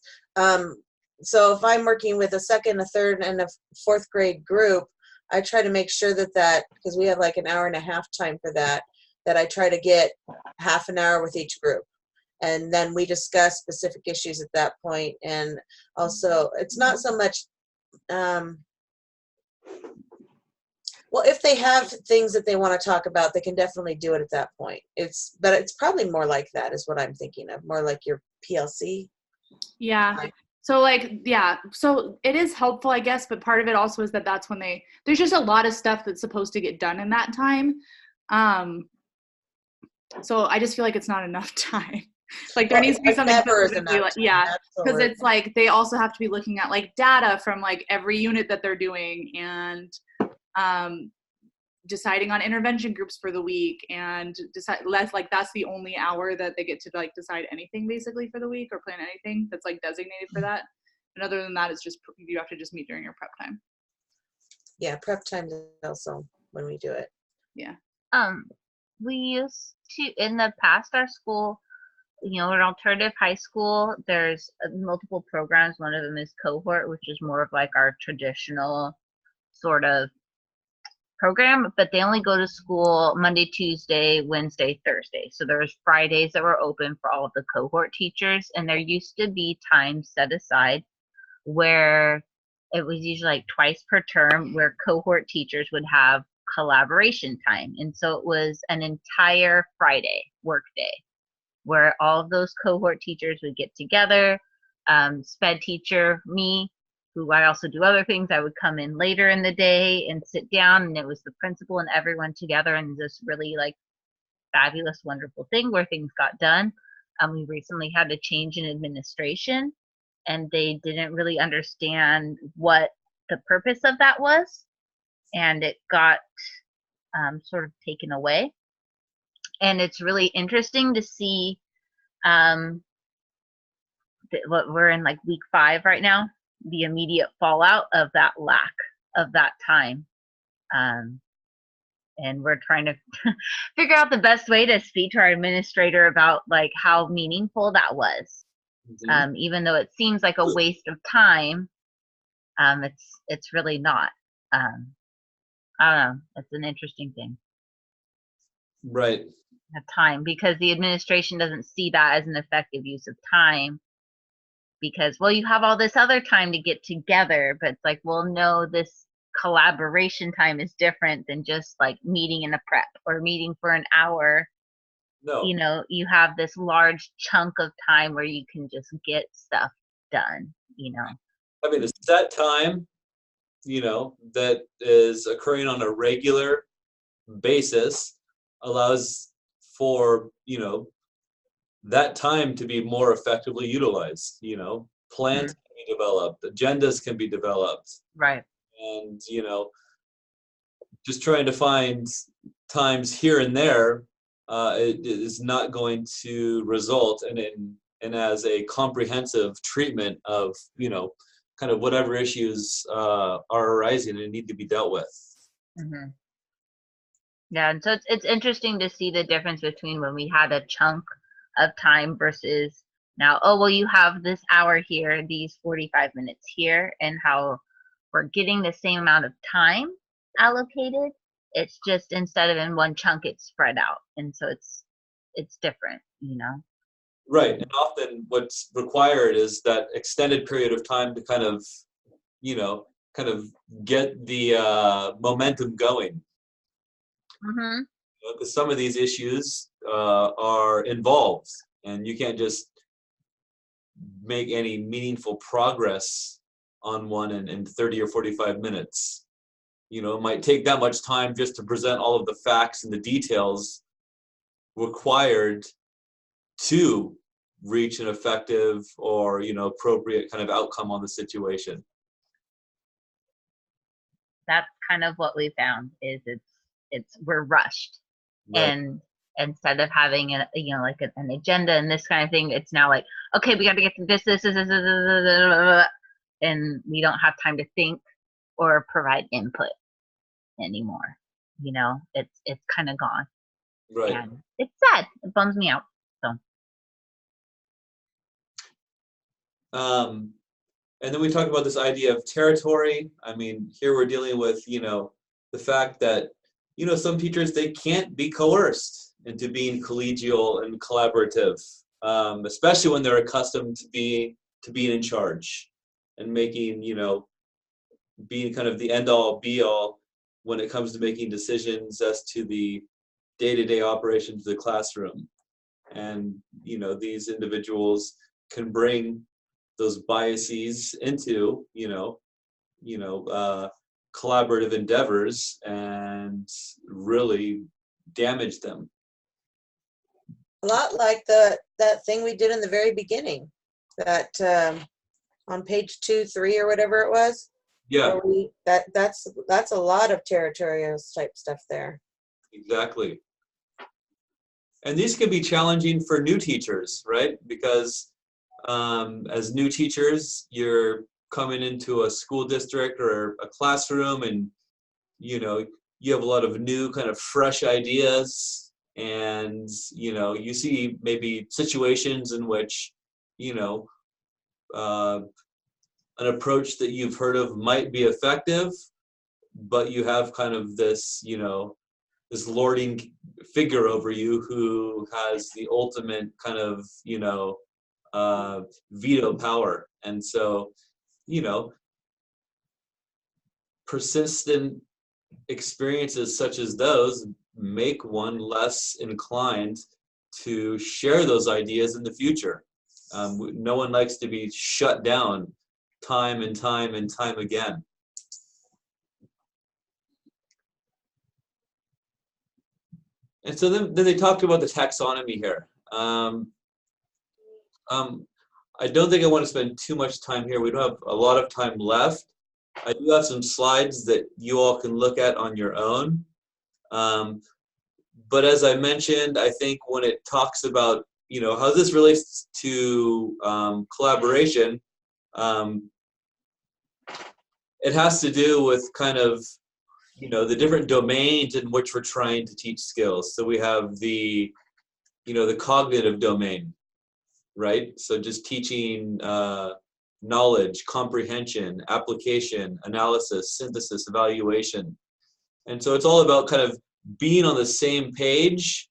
so if I'm working with a second, a third, and a fourth grade group, I try to make sure that, because we have like an hour and a half time for that I try to get half an hour with each group. And then we discuss specific issues at that point. And also, it's not so much, well, if they have things that they want to talk about, they can definitely do it at that point. But it's probably more like that is what I'm thinking of, more like your PLC. yeah. So like, yeah, so it is helpful, I guess, but part of it also is that that's when there's just a lot of stuff that's supposed to get done in that time. So I just feel like it's not enough time. Like there needs to be something specifically like, yeah, because it's like they also have to be looking at like data from like every unit that they're doing and deciding on intervention groups for the week and decide less like that's the only hour that they get to like decide anything basically for the week or plan anything that's like designated for that. And other than that, it's just you have to just meet during your prep time. Yeah, prep time also when we do it. Yeah. We used to, in the past, our school, you know, an alternative high school, there's multiple programs. One of them is cohort, which is more of like our traditional sort of program, but they only go to school Monday, Tuesday, Wednesday, Thursday. So there's Fridays that were open for all of the cohort teachers. And there used to be time set aside where it was usually like twice per term where cohort teachers would have collaboration time. And so it was an entire Friday work day where all of those cohort teachers would get together. SPED teacher, me, who I also do other things, I would come in later in the day and sit down, and it was the principal and everyone together in this really like fabulous, wonderful thing where things got done. We recently had a change in administration, and they didn't really understand what the purpose of that was, and it got sort of taken away. And it's really interesting to see what we're in like week 5 right now, the immediate fallout of that lack of that time. And we're trying to figure out the best way to speak to our administrator about like how meaningful that was. Mhm. Even though it seems like a waste of time, it's really not. I don't know. It's an interesting thing. Right. The time, because the administration doesn't see that as an effective use of time, because well, you have all this other time to get together, but it's like, well, no, this collaboration time is different than just like meeting in a prep or meeting for an hour. No. You know, you have this large chunk of time where you can just get stuff done, you know. I mean, the set time, you know, that is occurring on a regular basis allows for, you know, that time to be more effectively utilized. You know, plans can be developed, agendas can be developed, Right. and, you know, just trying to find times here and there it is not going to result in as a comprehensive treatment of, you know, kind of whatever issues are arising and need to be dealt with. Mm-hmm. Yeah, and so it's interesting to see the difference between when we had a chunk of time versus now, oh, well, you have this hour here, these 45 minutes here, and how we're getting the same amount of time allocated. It's just instead of in one chunk, it's spread out. And so it's different, you know? Right. And often what's required is that extended period of time to kind of, you know, kind of get the momentum going. Mm-hmm. Because some of these issues are involved, and you can't just make any meaningful progress on one in 30 or 45 minutes. You know, it might take that much time just to present all of the facts and the details required to reach an effective or, you know, appropriate kind of outcome on the situation. That's kind of what we found is it's we're rushed. Right. instead of having a, you know, like an agenda and this kind of thing. It's now like, okay, we got to get to this, and we don't have time to think or provide input anymore. You know, it's kind of gone. Right. And it's sad. It bums me out. So And then we talk about this idea of territory. I mean, here we're dealing with, you know, the fact that, you know, some teachers, they can't be coerced into being collegial and collaborative, especially when they're accustomed to being in charge and making, you know, being kind of the end all be all when it comes to making decisions as to the day-to-day operations of the classroom. And, you know, these individuals can bring those biases into, collaborative endeavors and really damage them. A lot like that thing we did in the very beginning, that on page 2, 3, or whatever it was. Yeah, That's a lot of territorial type stuff there. exactly. And these can be challenging for new teachers, right? Because as new teachers, you're coming into a school district or a classroom, and you know, you have a lot of new kind of fresh ideas, and you know, you see maybe situations in which, you know, an approach that you've heard of might be effective, but you have kind of this, you know, this lording figure over you who has the ultimate kind of, you know, veto power. And so, you know, persistent experiences such as those make one less inclined to share those ideas in the future. No one likes to be shut down time and time and time again. And so then they talked about the taxonomy here. I don't think I want to spend too much time here. We don't have a lot of time left. I do have some slides that you all can look at on your own. But as I mentioned, I think when it talks about, you know, how this relates to collaboration, it has to do with kind of, you know, the different domains in which we're trying to teach skills. So we have the, you know, the cognitive domain, right? So just teaching knowledge, comprehension, application, analysis, synthesis, evaluation. And so it's all about kind of being on the same page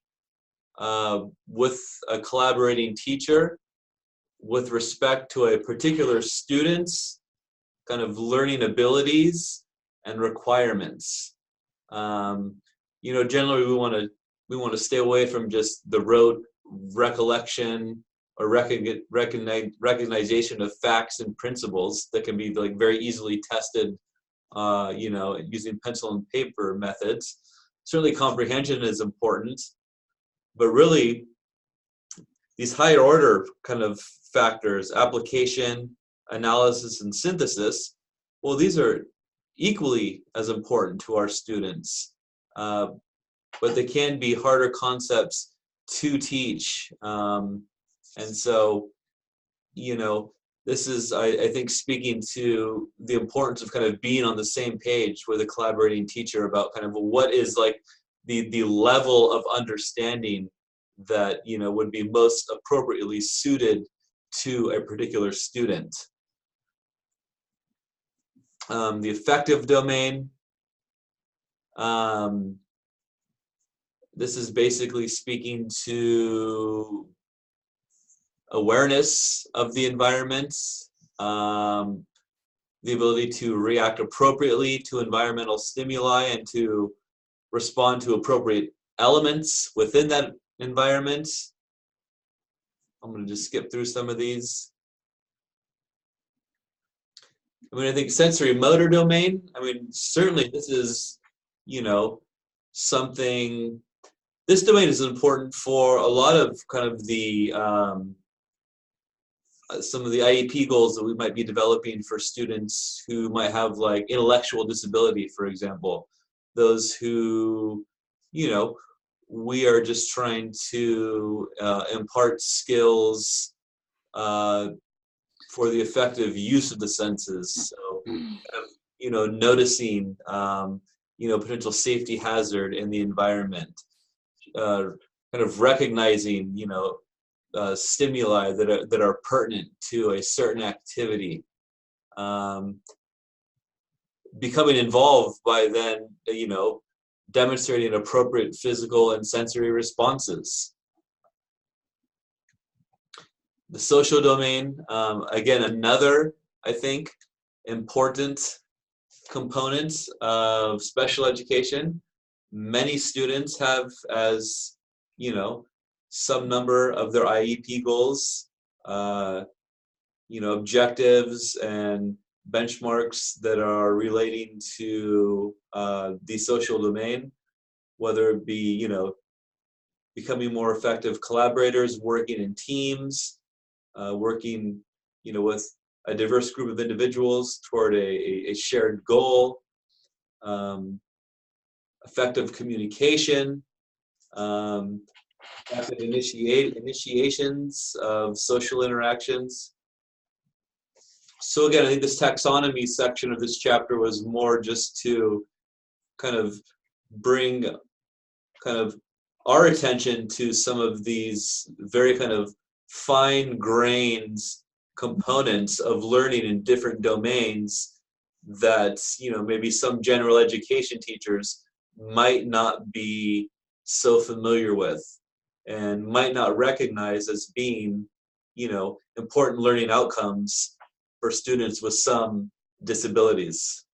with a collaborating teacher with respect to a particular student's kind of learning abilities and requirements. You know, generally we want to stay away from just the rote recollection or recognition of facts and principles that can be like very easily tested, you know, using pencil and paper methods. Certainly comprehension is important, but really these higher order kind of factors, application, analysis, and synthesis, well, these are equally as important to our students, but they can be harder concepts to teach. And so, you know, this is, I think, speaking to the importance of kind of being on the same page with a collaborating teacher about kind of what is like the level of understanding that, you know, would be most appropriately suited to a particular student. The affective domain. This is basically speaking to awareness of the environment, the ability to react appropriately to environmental stimuli and to respond to appropriate elements within that environment. I'm going to just skip through some of these. I mean, I think sensory motor domain, I mean, certainly this is, you know, something, this domain is important for a lot of kind of the, some of the IEP goals that we might be developing for students who might have like intellectual disability, for example. Those who, you know, we are just trying to impart skills for the effective use of the senses. So, noticing, potential safety hazard in the environment, kind of recognizing, stimuli that are pertinent to a certain activity, becoming involved by then, demonstrating appropriate physical and sensory responses. The social domain, again, another, I think, important component of special education. Many students have, as some number of their IEP goals, objectives and benchmarks that are relating to the social domain, whether it be, becoming more effective collaborators, working in teams, working, with a diverse group of individuals toward a shared goal, effective communication, effective initiations of social interactions. So again, I think this taxonomy section of this chapter was more just to kind of bring kind of our attention to some of these very kind of fine-grained components of learning in different domains that, maybe some general education teachers might not be so familiar with and might not recognize as being, important learning outcomes for students with some disabilities.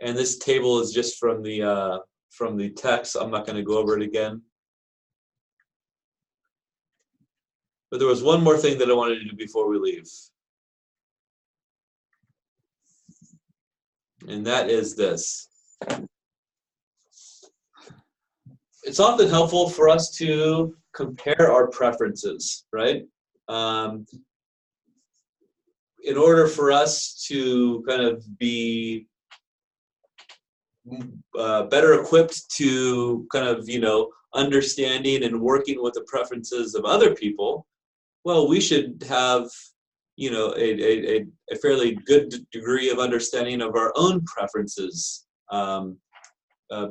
And this table is just from the text. I'm not going to go over it again. But there was one more thing that I wanted to do before we leave. And that is this. It's often helpful for us to compare our preferences, right? In order for us to kind of be better equipped to kind of, understanding and working with the preferences of other people, well, we should have, a fairly good degree of understanding of our own preferences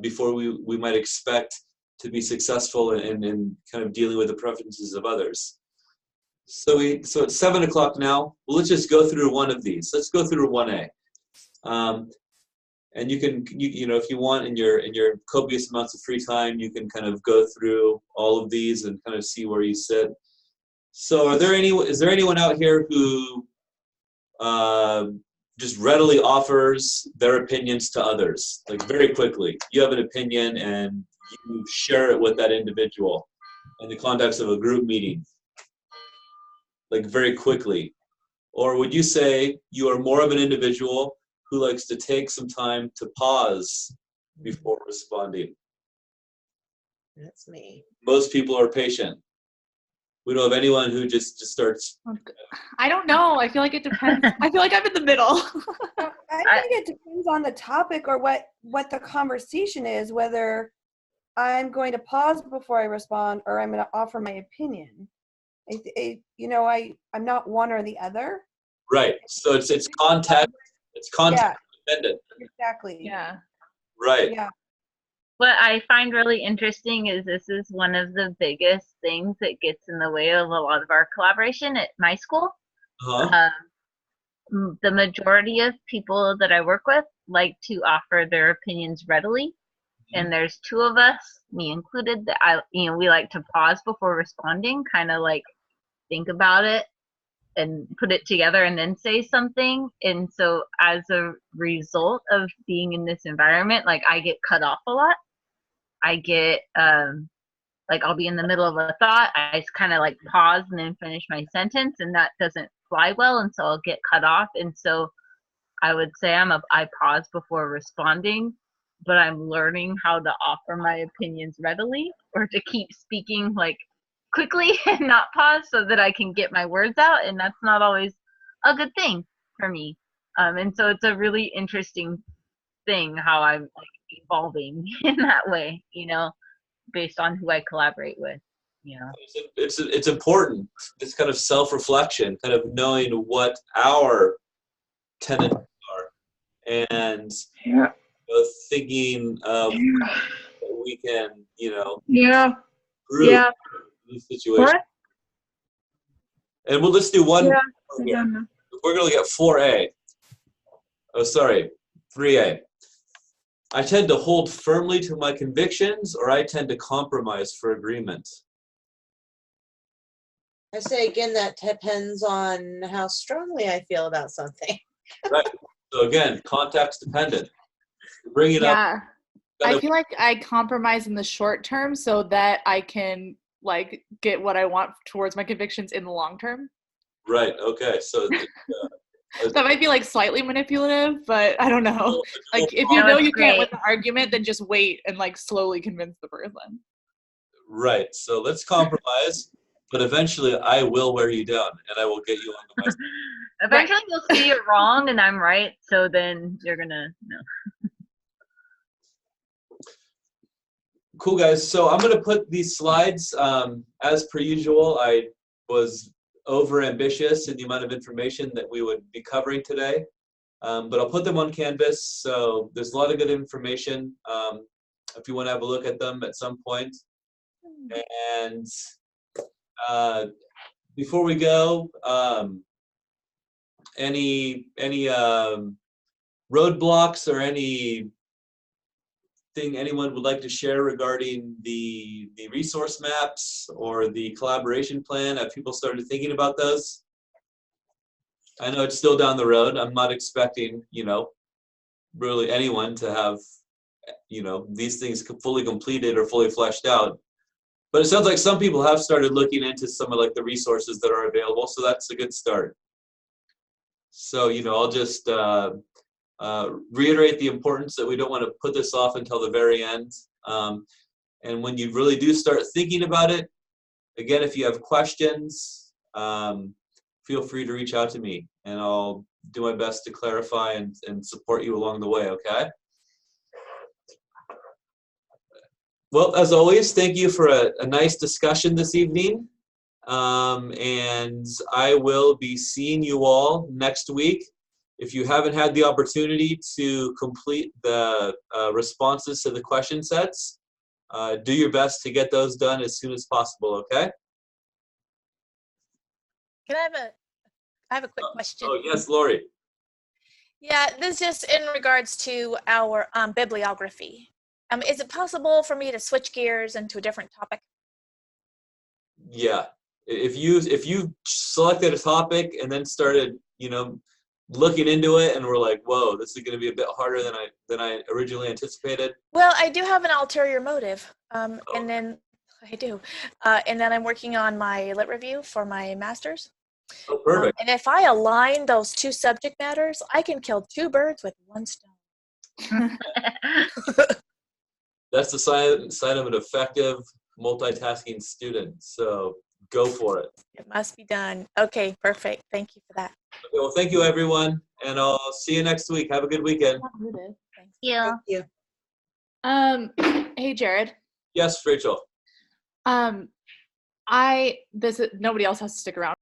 before we might expect to be successful in kind of dealing with the preferences of others. So it's 7 o'clock now. Well, let's just go through one of these. Let's go through 1A. And you can, if you want, in your copious amounts of free time, you can kind of go through all of these and kind of see where you sit. So is there anyone out here who just readily offers their opinions to others, like very quickly? You have an opinion and you share it with that individual in the context of a group meeting, like very quickly. Or would you say you are more of an individual who likes to take some time to pause before responding? That's me. Most people are patient. We don't have anyone who just starts. I don't know. I feel like it depends. I feel like I'm in the middle. I think it depends on the topic or what the conversation is, whether I'm going to pause before I respond or I'm going to offer my opinion. I'm not one or the other. Right. So it's context. It's context dependent. Exactly. Yeah. Right. Yeah. What I find really interesting is this is one of the biggest things that gets in the way of a lot of our collaboration at my school. Uh-huh. The majority of people that I work with like to offer their opinions readily. And there's two of us, me included, that we like to pause before responding, kind of like think about it and put it together and then say something. And so as a result of being in this environment, like I get cut off a lot. I get I'll be in the middle of a thought, I kind of like pause and then finish my sentence, and that doesn't fly well, and so I'll get cut off. And so I would say I pause before responding, but I'm learning how to offer my opinions readily, or to keep speaking like quickly and not pause so that I can get my words out, and that's not always a good thing for me. And so it's a really interesting thing how I'm like evolving in that way, based on who I collaborate with, It's important. This kind of self-reflection, kind of knowing what our tenets are, and thinking of what we can, improve the situation. And we'll just do one. Here. We're going to look at 4A. Oh, sorry, 3A. I tend to hold firmly to my convictions, or I tend to compromise for agreement. I say again, that depends on how strongly I feel about something. Right. So again, context dependent. Bring it up. Yeah. I feel like I compromise in the short term so that I can like get what I want towards my convictions in the long term. Right. Okay. So that might be like slightly manipulative, but I don't know. Like if you No, know it's you can't win great. the argument, then just wait and like slowly convince the person. right. So let's compromise, but eventually I will wear you down, and I will get you onto my side. Eventually you'll see you're wrong and I'm right, so then you're gonna know. Cool, guys. So I'm going to put these slides, as per usual. I was over ambitious in the amount of information that we would be covering today, but I'll put them on Canvas. So there's a lot of good information if you want to have a look at them at some point. And before we go, any roadblocks or anything anyone would like to share regarding the resource maps or the collaboration plan? Have people started thinking about those? I know it's still down the road. I'm not expecting, really anyone to have, these things fully completed or fully fleshed out. But it sounds like some people have started looking into some of like the resources that are available, so that's a good start. So, I'll just reiterate the importance that we don't want to put this off until the very end. And when you really do start thinking about it, again, if you have questions, feel free to reach out to me, and I'll do my best to clarify and support you along the way, okay? Well, as always, thank you for a nice discussion this evening. And I will be seeing you all next week. If you haven't had the opportunity to complete the responses to the question sets, do your best to get those done as soon as possible, okay? Can I have a quick question? Oh, yes, Lori. Yeah, this is just in regards to our bibliography. Is it possible for me to switch gears into a different topic? Yeah. If you selected a topic and then started, looking into it and we're like, whoa, this is going to be a bit harder than I originally anticipated. Well, I do have an ulterior motive, and then I do, and then I'm working on my lit review for my master's. Oh, perfect. And if I align those two subject matters, I can kill two birds with one stone. That's the sign of an effective multitasking student. So go for it. It must be done. Okay, perfect. Thank you for that. Okay, well, thank you, everyone, and I'll see you next week. Have a good weekend. Thanks. Yeah. Thank you. Hey Jared. Yes, Rachel. Nobody else has to stick around.